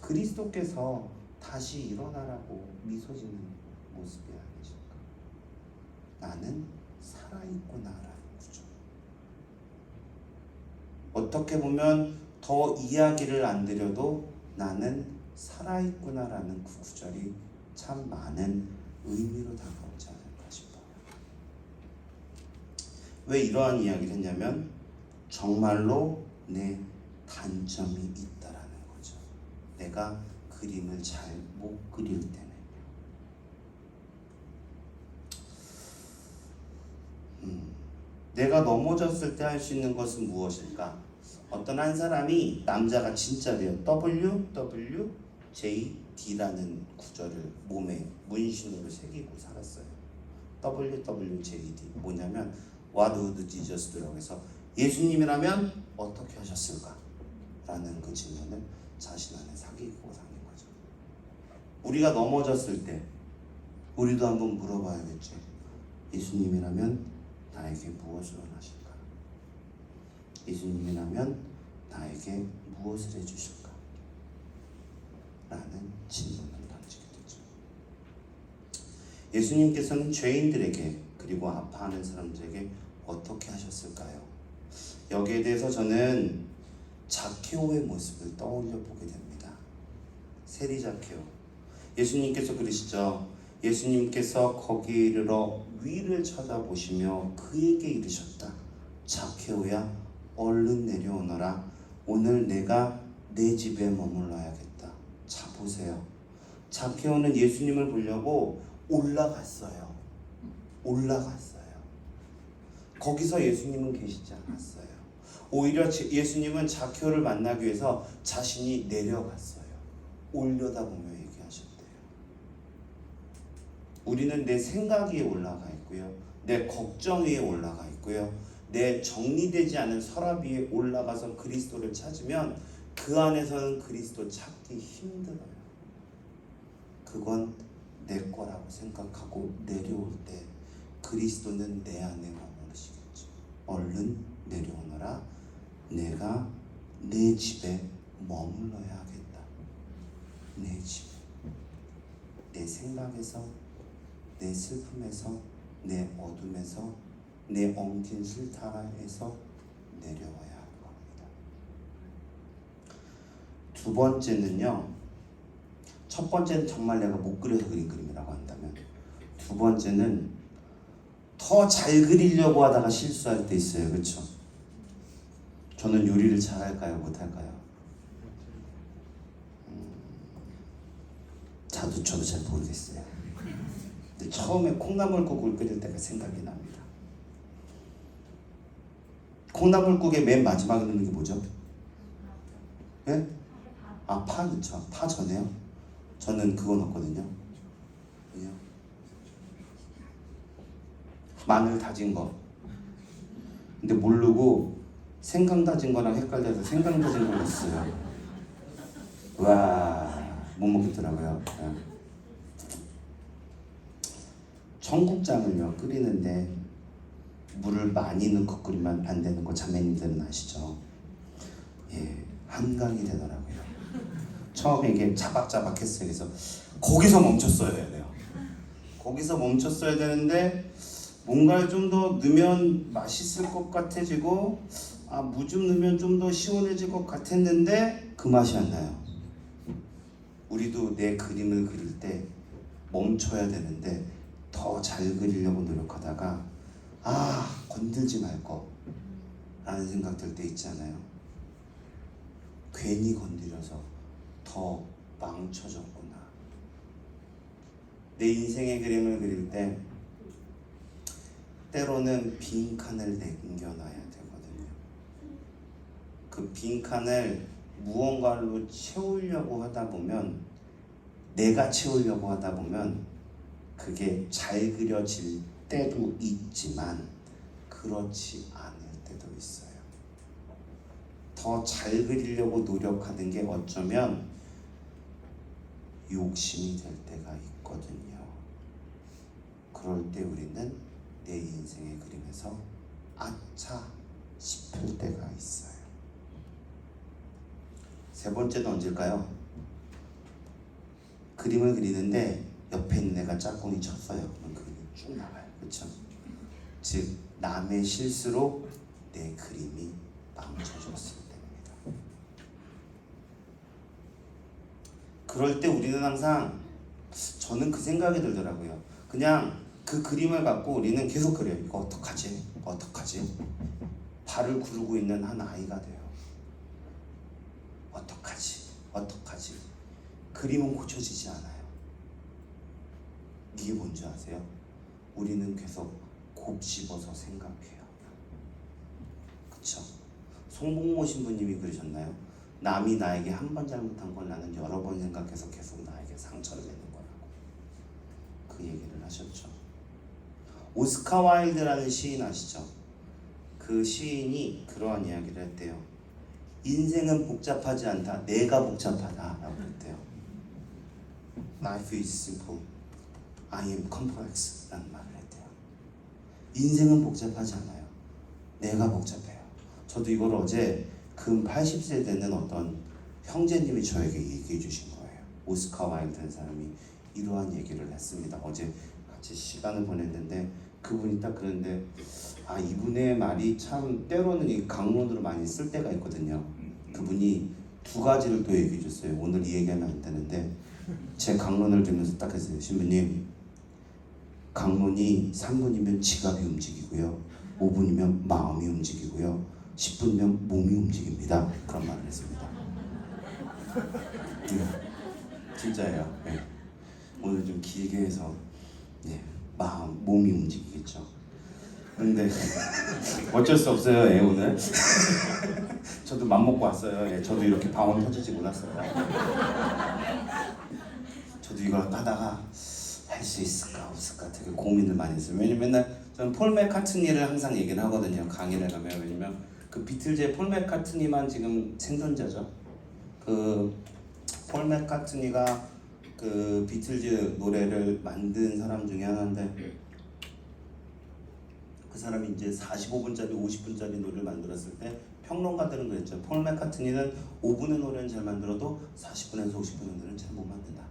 그리스도께서 다시 일어나라고 미소 짓는 모습이 아니실까. 나는 살아있구나라는 구절. 어떻게 보면 더 이야기를 안 드려도 나는 살아있구나라는 그 구절이 참 많은 의미로 다가오지 않을까 싶어요. 왜 이러한 이야기를 했냐면 정말로 내 단점이 있다라는 거죠. 내가 그림을 잘 못 그릴 때는. 내가 넘어졌을 때 할 수 있는 것은 무엇일까? 어떤 한 사람이 남자가 진짜래요. WWJD라는 구절을 몸에 문신으로 새기고 살았어요. WWJD 뭐냐면 What would Jesus do라고 해서 예수님이라면 어떻게 하셨을까? 라는 그 질문을 자신 안에 사귀고 사는 거죠. 우리가 넘어졌을 때 우리도 한번 물어봐야겠죠. 예수님이라면 나에게 무엇을 원하실까? 예수님이라면 나에게 무엇을 해주실까? 라는 질문을 던지게 되죠. 예수님께서는 죄인들에게 그리고 아파하는 사람들에게 어떻게 하셨을까요? 여기에 대해서 저는 자케오의 모습을 떠올려 보게 됩니다. 세리 자케오. 예수님께서 그러시죠. 예수님께서 거기 이르러 위를 쳐다보시며 그에게 이르셨다. 자케오야, 얼른 내려오너라. 오늘 내가 내 집에 머물러야겠다. 자 보세요. 자케오는 예수님을 보려고 올라갔어요. 거기서 예수님은 계시지 않았어요. 오히려 예수님은 자케오를 만나기 위해서 자신이 내려갔어요. 올려다보며 얘기하셨대요. 우리는 내 생각 위에 올라가 있고요, 내 걱정 위에 올라가 있고요, 내 정리되지 않은 서랍 위에 올라가서 그리스도를 찾으면 그 안에서는 그리스도 찾기 힘들어요. 그건 내 거라고 생각하고 내려올 때 그리스도는 내 안에 머무르시겠죠. 얼른 내려오너라. 내가 내 집에 머물러야 하겠다. 내 집, 내 생각에서, 내 슬픔에서, 내 어둠에서, 내 엉킨 실타에서 내려와야 할 겁니다. 두 번째는요, 첫 번째는 정말 내가 못 그려서 그린 그림이라고 한다면, 두 번째는 더 잘 그리려고 하다가 실수할 때 있어요. 그렇죠? 저는 요리를 잘할까요? 못할까요? 저도 잘 모르겠어요. 근데 처음에 콩나물국을 끓일 때가 생각이 납니다. 콩나물국의 맨 마지막에 넣는 게 뭐죠? 예? 아, 파 넣죠. 파 전에요? 저는 그거 넣거든요. 뭐요? 마늘 다진 거. 근데 모르고 생강 다진 거랑 헷갈려서 생강 다진 걸 넣었어요. 와, 못 먹겠더라고요. 청국장을요 끓이는데 물을 많이 넣고 끓이면 안 되는 거 자매님들은 아시죠? 예, 한강이 되더라고요. 처음에 이게 자박자박했어요. 그래서 거기서 멈췄어야 돼요. 거기서 멈췄어야 되는데 뭔가를 좀 더 넣으면 맛있을 것 같아지고, 무 좀 넣으면 좀 더 시원해질 것 같았는데 그 맛이 안 나요. 우리도 내 그림을 그릴 때 멈춰야 되는데 더 잘 그리려고 노력하다가 건들지 말 거 라는 생각 들 때 있잖아요. 괜히 건드려서 더 망쳐졌구나. 내 인생의 그림을 그릴 때 때로는 빈칸을 남겨놔야 되거든요. 그 빈칸을 무언가로 채우려고 하다 보면, 내가 채우려고 하다 보면 그게 잘 그려질 때도 있지만 그렇지 않을 때도 있어요. 더 잘 그리려고 노력하는 게 어쩌면 욕심이 될 때가 있거든요. 그럴 때 우리는 내 인생의 그림에서 아차 싶을 때가 있어요. 세 번째는 언제일까요? 그림을 그리는데 옆에 있는 애가 짝꿍이 쳤어요. 그럼 그림이 쭉 나가요. 그렇죠? 즉 남의 실수로 내 그림이 망쳐졌을 때입니다. 그럴 때 우리는 항상, 저는 그 생각이 들더라고요. 그냥 그 그림을 갖고 우리는 계속 그려요. 이거 어떡하지? 발을 구르고 있는 한 아이가 돼요. 어떡하지? 그림은 고쳐지지 않아요. 이게 뭔지 아세요? 우리는 계속 곱씹어서 생각해요. 그쵸? 송복모 신부님이 그러셨나요? 남이 나에게 한 번 잘못한 걸 나는 여러 번 생각해서 계속 나에게 상처를 내는 거라고 그 얘기를 하셨죠. 오스카 와일드라는 시인 아시죠? 그 시인이 그러한 이야기를 했대요. 인생은 복잡하지 않다. 내가 복잡하다라고 그랬대요. Life is simple. I am complex. 라는 말을 했대요. 인생은 복잡하지 않아요. 내가 복잡해요. 저도 이걸 어제 금 80세 되는 어떤 형제님이 저에게 얘기해 주신 거예요. 오스카 와일드라는 사람이 이러한 얘기를 했습니다. 어제 같이 시간을 보냈는데 그분이 딱 그런데 이분의 말이 참 때로는 이 강론으로 많이 쓸 때가 있거든요. 그분이 두 가지를 또 얘기해 줬어요. 오늘 이 얘기하면 안 되는데 제 강론을 들으면서 딱 했어요. 신부님, 강론이 3분이면 지갑이 움직이고요, 5분이면 마음이 움직이고요, 10분이면 몸이 움직입니다. 그런 말을 했습니다. 진짜예요. 네. 오늘 좀 길게 해서 몸이 움직이겠죠. 근데 어쩔 수 없어요. 오늘 저도 맘먹고 왔어요. 저도 이렇게 방언 터지지 몰랐어요. 저도 이걸 하다가 할 수 있을까 없을까 되게 고민을 많이 했어요. 왜냐면 맨날 저는 폴 맥카트니를 항상 얘기를 하거든요. 강의를 가면. 왜냐면 그 비틀즈의 폴 맥카트니만 지금 생존자죠. 그 폴 맥카트니가 그 비틀즈 노래를 만든 사람 중에 하나인데 그 사람이 이제 45분짜리 50분짜리 노래를 만들었을 때 평론가들은 그랬죠. 폴 맥카트니는 5분의 노래는 잘 만들어도 40분에서 50분의 노래는 잘 못 만든다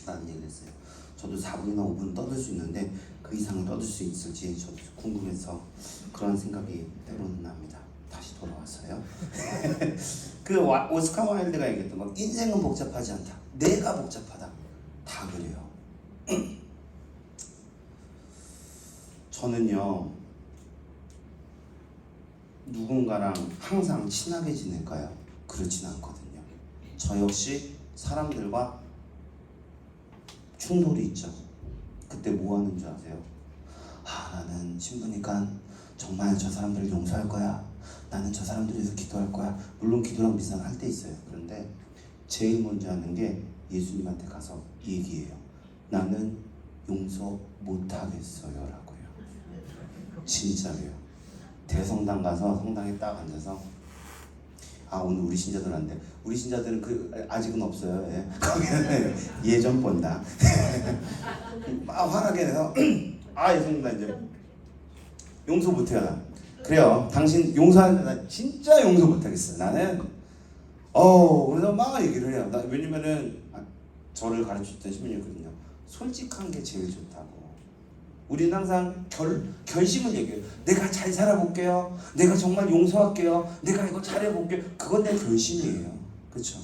라는 얘기를 했어요. 저도 4분이나 5분 떠들 수 있는데 그 이상을 떠들 수 있을지 저도 궁금해서 그런 생각이 때로는 납니다. 다시 돌아왔어요. 그 오스카 와일드가 얘기했던 거, 인생은 복잡하지 않다. 내가 복잡하다. 다 그래요. 저는요, 누군가랑 항상 친하게 지낼까요? 그렇진 않거든요. 저 역시 사람들과 충돌이 있죠. 그때 뭐 하는 줄 아세요? 나는 신부니까 정말 저 사람들을 용서할 거야. 나는 저 사람들을 위해서 기도할 거야. 물론 기도랑 비슷한 할 때 있어요. 그런데 제일 먼저 하는 게 예수님한테 가서 얘기해요. 나는 용서 못하겠어요 라고요. 진짜로요. 대성당 가서 성당에 딱 앉아서 오늘 우리 신자들한테, 우리 신자들은 아직은 없어요. 거기는 예전 본다. 막 화나게 해서 예수님 나 이제 용서 못해요. 나. 그래요. 당신 용서하는데 나 진짜 용서 못하겠어요. 나는 그래서 막 얘기를 해요. 왜냐면은 저를 가르쳤던 신부님이거든요. 솔직한 게 제일 좋다고. 우리는 항상 결심을 얘기해요. 내가 잘 살아볼게요. 내가 정말 용서할게요. 내가 이거 잘해볼게요. 그건 내 결심이에요. 그렇죠?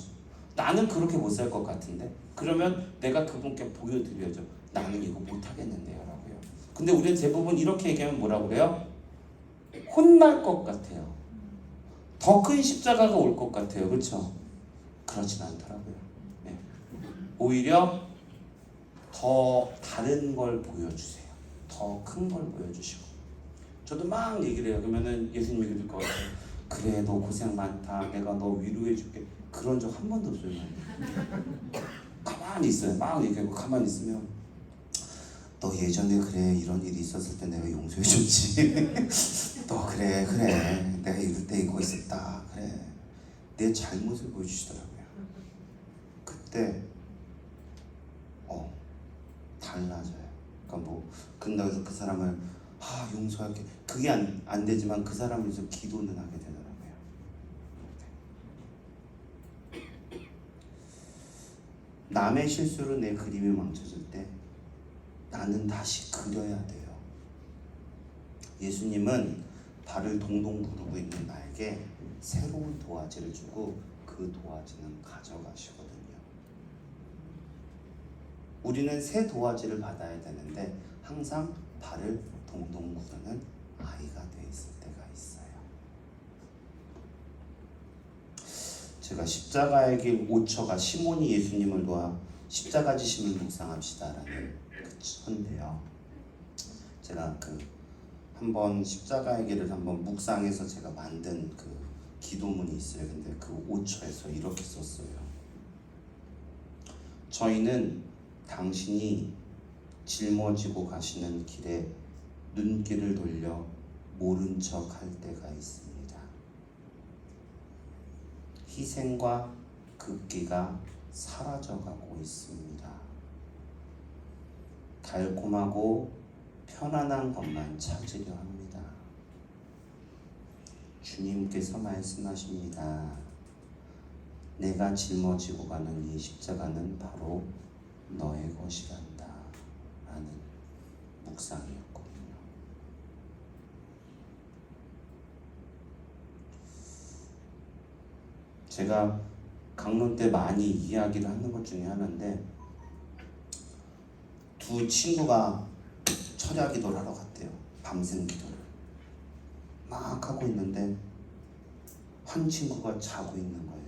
나는 그렇게 못 살 것 같은데, 그러면 내가 그분께 보여드려야죠. 나는 이거 못하겠는데요 라고요. 근데 우리는 대부분 이렇게 얘기하면 뭐라고 그래요? 혼날 것 같아요. 더 큰 십자가가 올 것 같아요. 그렇죠? 그렇진 않더라고요. 네. 오히려 더 다른 걸 보여주세요. 더 큰 걸 보여주시고. 저도 막 얘기를 해요. 그러면은 예수님이 그럴 것 같아요. 그래, 너 고생 많다. 내가 너 위로해줄게. 그런 적 한 번도 없어요. 가만히 있어요. 막 얘기하고 가만히 있으면, 너 예전에 그래 이런 일이 있었을 때 내가 용서해줬지. 너 그래 내가 이럴 때 이거 있었다. 그래, 내 잘못을 보여주시더라고요. 그때 달라져요. 그러니까 근다고 그 사람을 용서할게, 그게 안 되지만 그 사람을 위해서 기도는 하게 되더라고요. 남의 실수로 내 그림이 망쳐질 때 나는 다시 그려야 돼요. 예수님은 발을 동동 구르고 있는 나에게 새로운 도화지를 주고 그 도화지는 가져가시거든요. 우리는 새 도화지를 받아야 되는데 항상 발을 동동 구르는 아이가 돼 있을 때가 있어요. 제가 십자가의 길 5처가 시몬이 예수님을 도와 십자가 지심을 묵상합시다라는 그 처인데요. 제가 한번 십자가의 길을 한번 묵상해서 제가 만든 그 기도문이 있어요. 근데 그 5처에서 이렇게 썼어요. 저희는 당신이 짊어지고 가시는 길에 눈길을 돌려 모른 척 할 때가 있습니다. 희생과 급기가 사라져가고 있습니다. 달콤하고 편안한 것만 찾으려 합니다. 주님께서 말씀하십니다. 내가 짊어지고 가는 이 십자가는 바로 너의 것이란다 라는 묵상이었거든요. 제가 강론 때 많이 이야기를 하는 것 중에 하나인데, 두 친구가 철야 기도를 하러 갔대요. 밤샘 기도를 막 하고 있는데 한 친구가 자고 있는 거예요.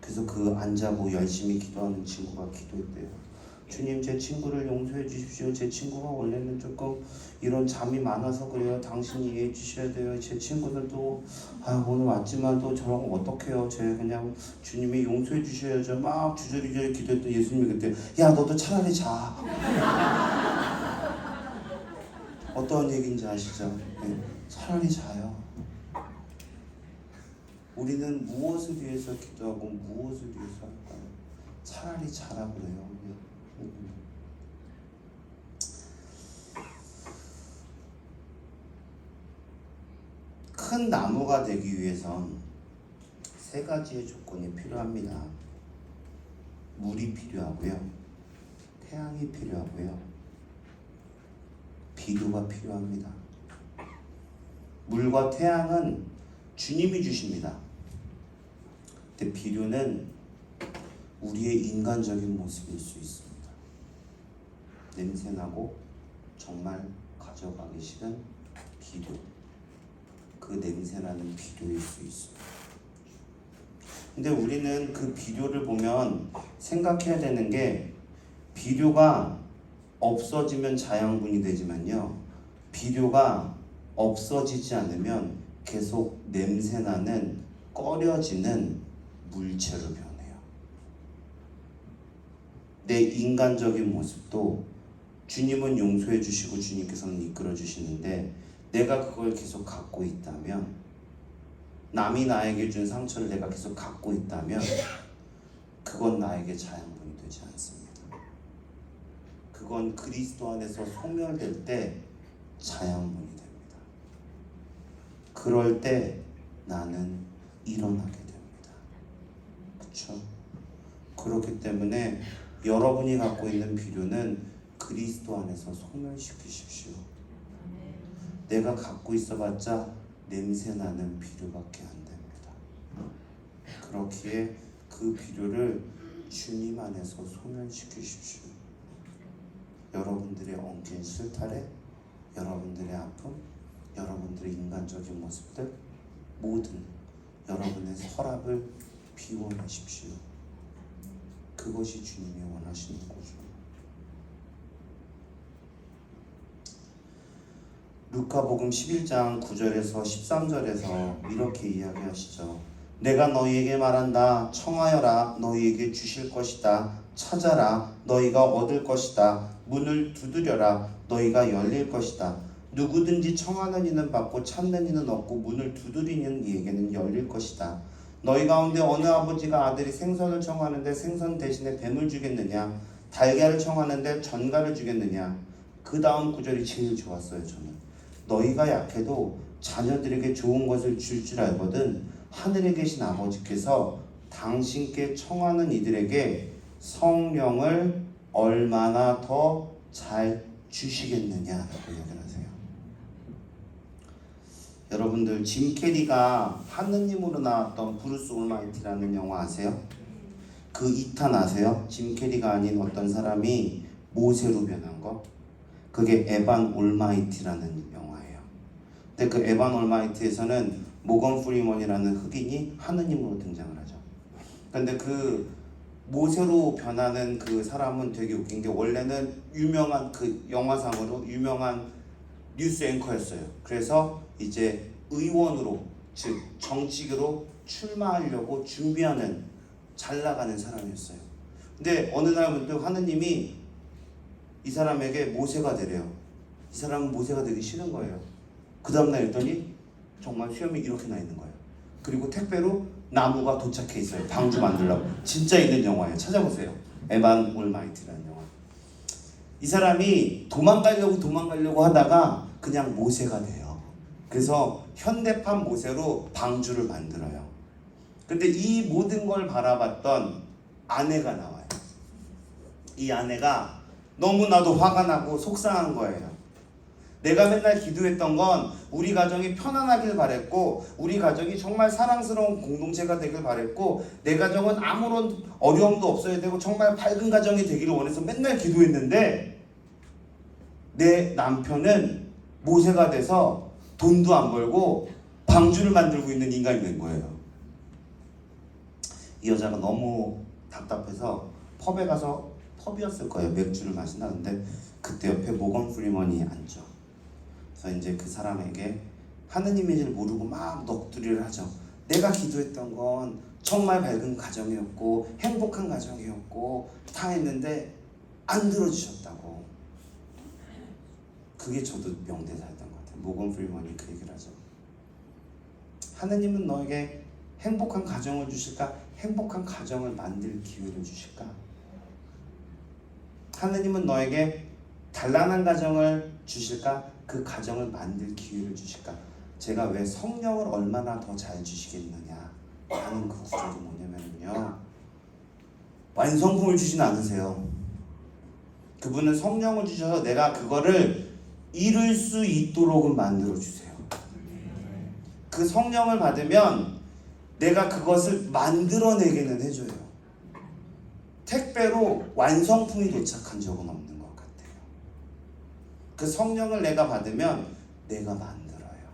그래서 그 안 자고 열심히 기도하는 친구가 기도했대요. 주님, 제 친구를 용서해 주십시오. 제 친구가 원래는 조금 이런 잠이 많아서 그래요. 당신이 이해해 주셔야 돼요. 제 친구들도 오늘 왔지만 또 저런 거 어떡해요. 제 그냥 주님이 용서해 주셔야죠. 막 주저리저리 기도했던 예수님이 그때 야 너도 차라리 자. 어떤 얘기인지 아시죠? 네, 차라리 자요. 우리는 무엇을 위해서 기도하고 무엇을 위해서 할까요? 차라리 자라고 그래요. 큰 나무가 되기 위해선 세 가지의 조건이 필요합니다. 물이 필요하고요, 태양이 필요하고요, 비료가 필요합니다. 물과 태양은 주님이 주십니다. 근데 비료는 우리의 인간적인 모습일 수 있습니다. 냄새나고 정말 가져가기 싫은 비료, 그 냄새나는 비료일 수 있습니다. 근데 우리는 그 비료를 보면 생각해야 되는 게, 비료가 없어지면 자양분이 되지만요, 비료가 없어지지 않으면 계속 냄새나는 꺼려지는 물체로 변해요. 내 인간적인 모습도 주님은 용서해 주시고 주님께서는 이끌어 주시는데, 내가 그걸 계속 갖고 있다면, 남이 나에게 준 상처를 내가 계속 갖고 있다면 그건 나에게 자양분이 되지 않습니다. 그건 그리스도 안에서 소멸될 때 자양분이 됩니다. 그럴 때 나는 일어나게 됩니다. 그렇죠? 그렇기 때문에 여러분이 갖고 있는 비료는 그리스도 안에서 소멸시키십시오. 내가 갖고 있어봤자 냄새나는 비료밖에 안 됩니다. 그렇기에 그 비료를 주님 안에서 소멸시키십시오. 여러분들의 엉킨 실타래, 여러분들의 아픔, 여러분들의 인간적인 모습들, 모든 여러분의 서랍을 비워내십시오. 그것이 주님이 원하시는 거죠. 루카복음 11장 9절에서 13절에서 이렇게 이야기하시죠. 내가 너희에게 말한다. 청하여라. 너희에게 주실 것이다. 찾아라. 너희가 얻을 것이다. 문을 두드려라. 너희가 열릴 것이다. 누구든지 청하는 이는 받고 찾는 이는 얻고 문을 두드리는 이에게는 열릴 것이다. 너희 가운데 어느 아버지가 아들이 생선을 청하는데 생선 대신에 뱀을 주겠느냐? 달걀을 청하는데 전갈을 주겠느냐? 그 다음 구절이 제일 좋았어요. 저는 너희가 약해도 자녀들에게 좋은 것을 줄 줄 알거든 하늘에 계신 아버지께서 당신께 청하는 이들에게 성령을 얼마나 더 잘 주시겠느냐라고 이야기하세요. 여러분들 짐 캐리가 하느님으로 나왔던 브루스 올마이티라는 영화 아세요? 그 2탄 아세요? 짐 캐리가 아닌 어떤 사람이 모세로 변한 거, 그게 에반 올마이티라는 영화예요. 근데 그 에반 올마이티에서는 모건 프리먼이라는 흑인이 하느님으로 등장을 하죠. 근데 그 모세로 변하는 그 사람은 되게 웃긴 게, 원래는 유명한 그 영화상으로 유명한 뉴스 앵커였어요. 그래서 이제 의원으로, 즉 정치계로 출마하려고 준비하는 잘 나가는 사람이었어요. 근데 어느 날 문득 하느님이 이 사람에게 모세가 되래요. 이 사람은 모세가 되기 싫은 거예요. 그 다음날 했더니 정말 시험이 이렇게 나 있는 거예요. 그리고 택배로 나무가 도착해 있어요. 방주 만들려고. 진짜 있는 영화예요. 찾아보세요. 에반 올마이트라는 영화. 이 사람이 도망가려고 하다가 그냥 모세가 돼요. 그래서 현대판 모세로 방주를 만들어요. 근데 이 모든 걸 바라봤던 아내가 나와요. 이 아내가 너무나도 화가 나고 속상한 거예요. 내가 맨날 기도했던 건 우리 가정이 편안하길 바랬고, 우리 가정이 정말 사랑스러운 공동체가 되길 바랬고, 내 가정은 아무런 어려움도 없어야 되고 정말 밝은 가정이 되기를 원해서 맨날 기도했는데, 내 남편은 모세가 돼서 돈도 안 벌고 방주를 만들고 있는 인간이 된 거예요. 이 여자가 너무 답답해서 펍에 가서, 펍이었을 거예요. 맥주를 마신다는데 그때 옆에 모건 프리먼이 앉죠. 그래서 이제 그 사람에게 하느님인지를 모르고 막 넋두리를 하죠. 내가 기도했던 건 정말 밝은 가정이었고 행복한 가정이었고 다 했는데 안 들어주셨다고. 그게 저도 명대사였던 것 같아요. 모건 프리먼이 그 얘기를 하죠. 하느님은 너에게 행복한 가정을 주실까? 행복한 가정을 만들 기회를 주실까? 하느님은 너에게 단란한 가정을 주실까? 그 가정을 만들 기회를 주실까? 제가 왜 성령을 얼마나 더 잘 주시겠느냐 하는 그 구절이 뭐냐면요, 완성품을 주진 않으세요. 그분은 성령을 주셔서 내가 그거를 이룰 수 있도록은 만들어 주세요. 그 성령을 받으면 내가 그것을 만들어내게는 해줘요. 택배로 완성품이 도착한 적은 없는 것 같아요. 그 성령을 내가 받으면 내가 만들어요.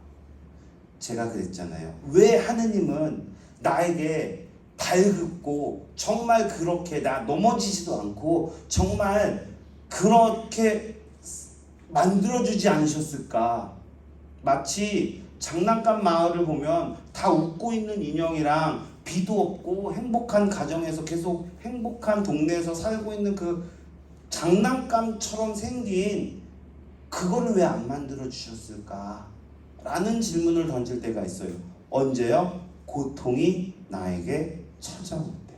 제가 그랬잖아요. 왜 하느님은 나에게 밝고 정말 그렇게 나 넘어지지도 않고 정말 그렇게 만들어주지 않으셨을까? 마치 장난감 마을을 보면 다 웃고 있는 인형이랑 비도 없고 행복한 가정에서 계속 행복한 동네에서 살고 있는 그 장난감처럼 생긴 그거를 왜 안 만들어 주셨을까? 라는 질문을 던질 때가 있어요. 언제요? 고통이 나에게 찾아올 때.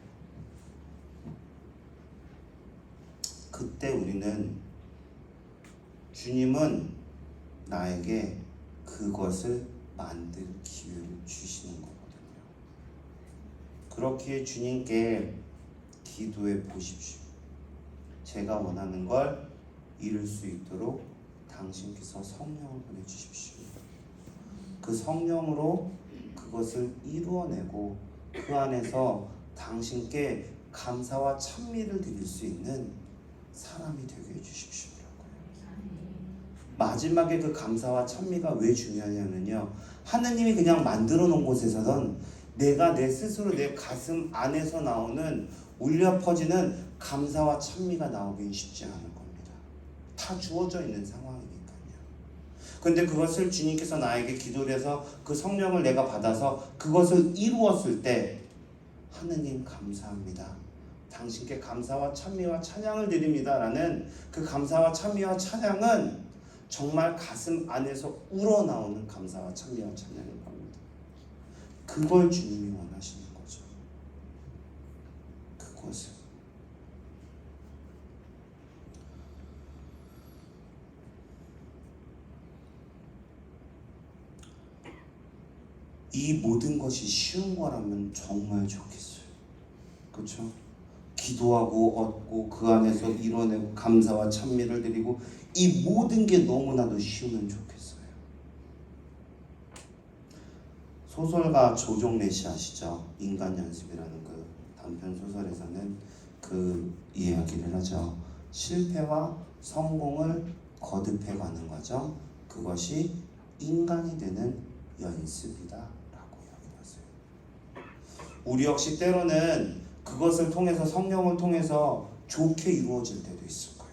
그때 우리는 주님은 나에게 그것을 만들 기회를 주시는 거거든요. 그렇기에 주님께 기도해 보십시오. 제가 원하는 걸 이룰 수 있도록 당신께서 성령을 보내주십시오. 그 성령으로 그것을 이루어내고 그 안에서 당신께 감사와 찬미를 드릴 수 있는 사람이 되게 해주십시오. 마지막에 그 감사와 찬미가 왜 중요하냐면요, 하느님이 그냥 만들어 놓은 곳에서는 내가 내 스스로 내 가슴 안에서 나오는 울려 퍼지는 감사와 찬미가 나오긴 쉽지 않을 겁니다. 다 주어져 있는 상황이니까요. 근데 그것을 주님께서 나에게 기도를 해서 그 성령을 내가 받아서 그것을 이루었을 때, 하느님 감사합니다, 당신께 감사와 찬미와 찬양을 드립니다 라는 그 감사와 찬미와 찬양은 정말 가슴 안에서 우러나오는 감사와 찬미와 찬양인 겁니다. 그걸 주님이 원하시는 거죠. 그것을. 이 모든 것이 쉬운 거라면 정말 좋겠어요. 그렇죠? 기도하고 얻고 그 안에서 이뤄내고 감사와 찬미를 드리고 이 모든 게 너무나도 쉬우면 좋겠어요. 소설가 조종래씨 아시죠? 인간연습이라는 그 단편 소설에서는 그 이야기를 하죠. 실패와 성공을 거듭해가는 과정, 그것이 인간이 되는 연습이다 라고 이야기하세요. 우리 역시 때로는 그것을 통해서, 성령을 통해서 좋게 이루어질 때도 있을 거예요.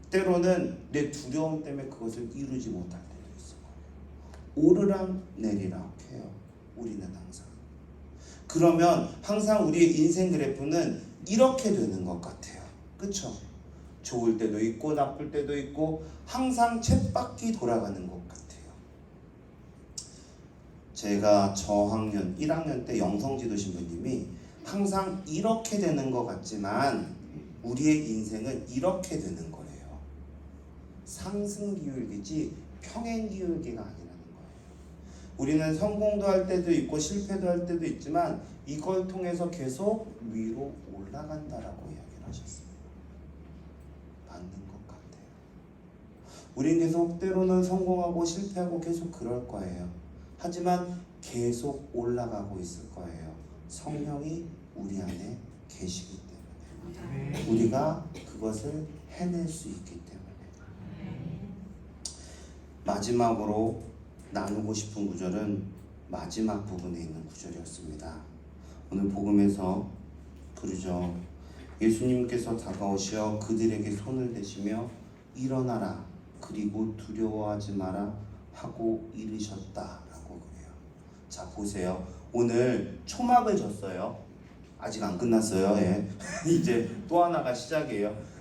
때로는 내 두려움 때문에 그것을 이루지 못할 때도 있을 거예요. 오르락 내리락 해요. 우리는 항상. 그러면 항상 우리의 인생 그래프는 이렇게 되는 것 같아요. 그렇죠? 좋을 때도 있고 나쁠 때도 있고 항상 쳇바퀴 돌아가는 것 같아요. 제가 저학년 1학년 때 영성지도 신부님이 항상 이렇게 되는 것 같지만 우리의 인생은 이렇게 되는 거래요. 상승기울기지 평행기울기가 아니라는 거예요. 우리는 성공도 할 때도 있고 실패도 할 때도 있지만 이걸 통해서 계속 위로 올라간다라고 이야기를 하셨습니다. 맞는 것 같아요. 우린 계속 때로는 성공하고 실패하고 계속 그럴 거예요. 하지만 계속 올라가고 있을 거예요. 성령이 우리 안에 계시기 때문에 우리가 그것을 해낼 수 있기 때문에. 마지막으로 나누고 싶은 구절은 마지막 부분에 있는 구절이었습니다. 오늘 복음에서 부르죠. 예수님께서 다가오시어 그들에게 손을 대시며 일어나라 그리고 두려워하지 마라 하고 이르셨다라고 그래요. 자 보세요. 오늘 초막을 줬어요. 아직 안 끝났어요. 예. 이제 또 하나가 시작이에요.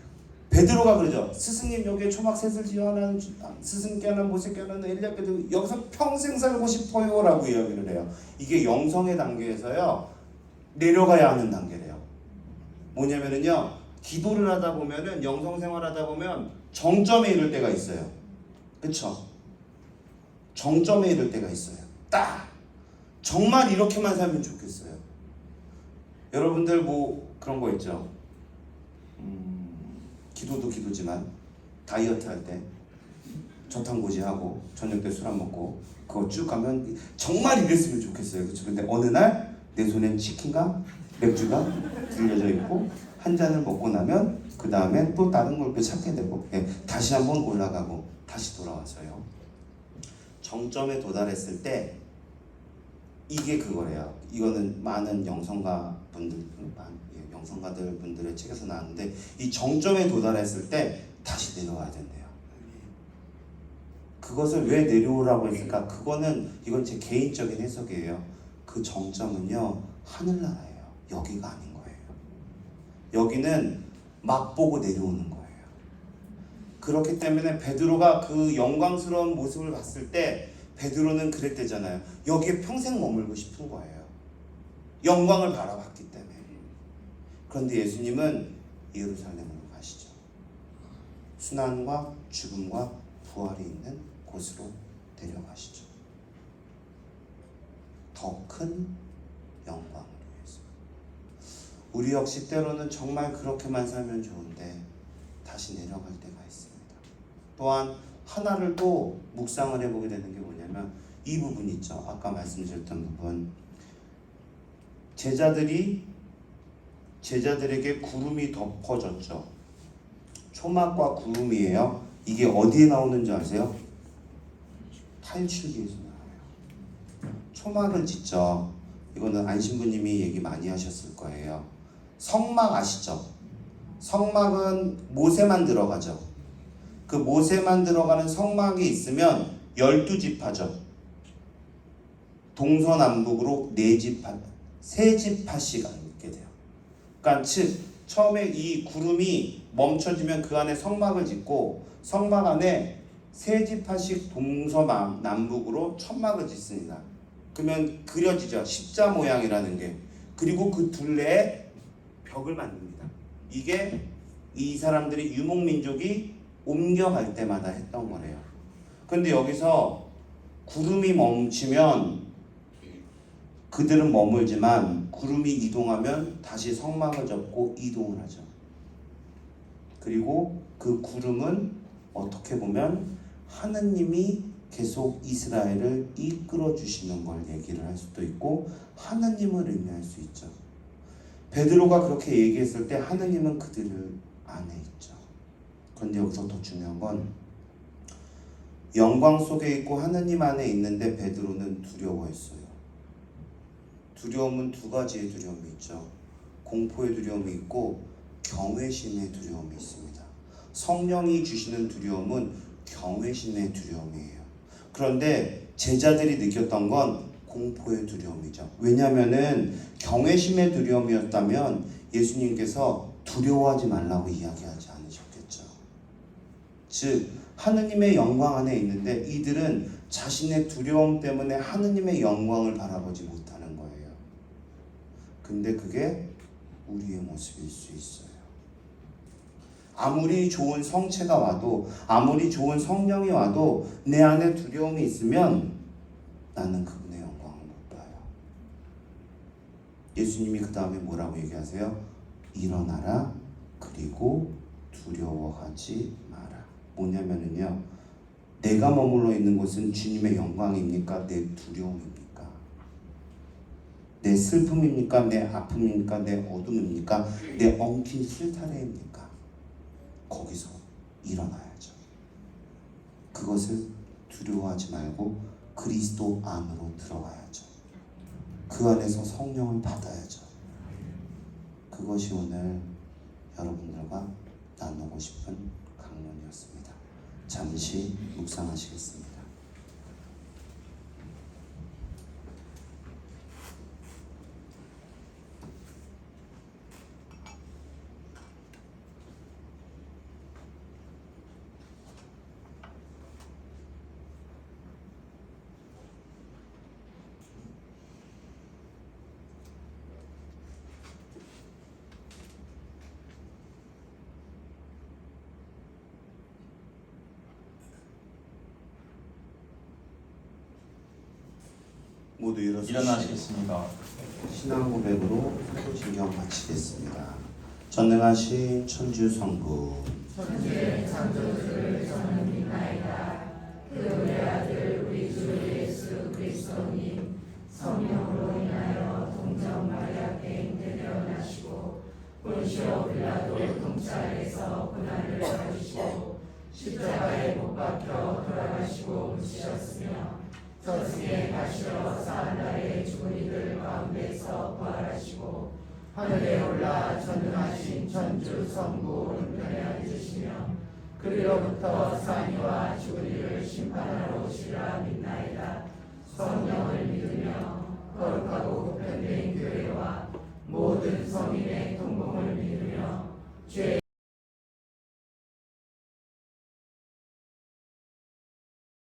베드로가 그러죠. 스승님 여기에 초막 셋을 지어 하나는 스승께 하나 모세께 하나는 엘리야께도 여기서 평생 살고 싶어요 라고 이야기를 해요. 이게 영성의 단계에서요 내려가야 하는 단계래요. 뭐냐면은요 기도를 하다 보면은 영성생활 하다 보면 정점에 이를 때가 있어요. 그쵸? 정점에 이를 때가 있어요. 딱 정말 이렇게만 살면 좋겠어요. 여러분들 뭐 그런 거 있죠. 기도도 기도지만 다이어트 할 때 저탄고지하고 저녁 때 술 안 먹고 그거 쭉 가면 정말 이랬으면 좋겠어요. 그렇죠? 근데 어느 날 내 손엔 치킨과 맥주가 들려져 있고 한 잔을 먹고 나면 그 다음에 또 다른 걸 또 찾게 되고 다시 한번 올라가고 다시 돌아와서요. 정점에 도달했을 때 이게 그거예요. 이거는 많은 영성가들 분들의 책에서 나왔는데 이 정점에 도달했을 때 다시 내려와야 된대요. 그것을 왜 내려오라고 했을까? 이건 제 개인적인 해석이에요. 그 정점은요 하늘나라예요. 여기가 아닌 거예요. 여기는 맛보고 내려오는 거예요. 그렇기 때문에 베드로가 그 영광스러운 모습을 봤을 때 베드로는 그랬대잖아요. 여기에 평생 머물고 싶은 거예요. 영광을 바라봤기 때문에. 그런데 예수님은 예루살렘으로 가시죠. 순환과 죽음과 부활이 있는 곳으로 데려가시죠. 더 큰 영광을 위해서. 우리 역시 때로는 정말 그렇게만 살면 좋은데 다시 내려갈 때가 있습니다. 또한 하나를 또 묵상을 해보게 되는 게 뭐냐면 이 부분 있죠. 아까 말씀드렸던 부분. 제자들에게 구름이 덮어졌죠. 초막과 구름이에요. 이게 어디에 나오는지 아세요? 탈출기에서 나와요. 초막을 짓죠. 이거는 안신부님이 얘기 많이 하셨을 거예요. 성막 아시죠? 성막은 모세만 들어가죠. 그 모세만 들어가는 성막이 있으면 12지파죠. 동서남북으로 3지파씩 있게 돼요. 그러니까 처음에 이 구름이 멈춰지면 그 안에 성막을 짓고 성막 안에 3지파씩 동서남북으로 천막을 짓습니다. 그러면 그려지죠. 십자 모양이라는 게. 그리고 그 둘레에 벽을 만듭니다. 이게 이 사람들이 유목민족이 옮겨갈 때마다 했던 거래요. 근데 여기서 구름이 멈추면 그들은 머물지만 구름이 이동하면 다시 성막을 접고 이동을 하죠. 그리고 그 구름은 어떻게 보면 하느님이 계속 이스라엘을 이끌어 주시는 걸 얘기를 할 수도 있고 하느님을 의미할 수 있죠. 베드로가 그렇게 얘기했을 때 하느님은 그들 안에 있죠. 그런데 여기서 더 중요한 건 영광 속에 있고 하느님 안에 있는데 베드로는 두려워했어요. 두려움은 두 가지의 두려움이 있죠. 공포의 두려움이 있고 경외심의 두려움이 있습니다. 성령이 주시는 두려움은 경외심의 두려움이에요. 그런데 제자들이 느꼈던 건 공포의 두려움이죠. 왜냐하면은 경외심의 두려움이었다면 예수님께서 두려워하지 말라고 이야기하지 않으셨겠죠. 즉 하느님의 영광 안에 있는데 이들은 자신의 두려움 때문에 하느님의 영광을 바라보지 못하는 거예요. 근데 그게 우리의 모습일 수 있어요. 아무리 좋은 성체가 와도, 아무리 좋은 성령이 와도 내 안에 두려움이 있으면 나는 그분의 영광을 못 봐요. 예수님이 그 다음에 뭐라고 얘기하세요? 일어나라, 그리고 두려워하지 마라. 뭐냐면은요, 내가 머물러 있는 곳은 주님의 영광입니까? 내 두려움입니까? 내 슬픔입니까? 내 아픔입니까? 내 어둠입니까? 내 엉킨 실타래입니까? 거기서 일어나야죠. 그것을 두려워하지 말고 그리스도 안으로 들어가야죠. 그 안에서 성령을 받아야죠. 그것이 오늘 여러분들과 나누고 싶은 강론이었습니다. 잠시 묵상하시겠습니다. 모두 일어나시겠습니다. 신앙 고백으로 진경 마치겠습니다. 전능하신 천주 성부, 천주의 창조주를 저는 믿나이다. 그 외아들 우리 주 예수 그리스도님 성령으로 인하여 동정 마리아께 잉태되어 나시고 본시오 빌라도 통찰에서 고난을 받으시고 십자가에 못 박혀 돌아가시고 묻히셨으며 저승에 가시어 사흘날에 죽은 이들 가운데서 부활하시고 하늘에 올라 전능하신 천주 성부 오른편에 앉으시며 그리로부터 산이와 죽은 이를 심판하러 오시리라 믿나이다. 성령을 믿으며 거룩하고 보편된 교회와 모든 성인의 동공을 믿으며 죄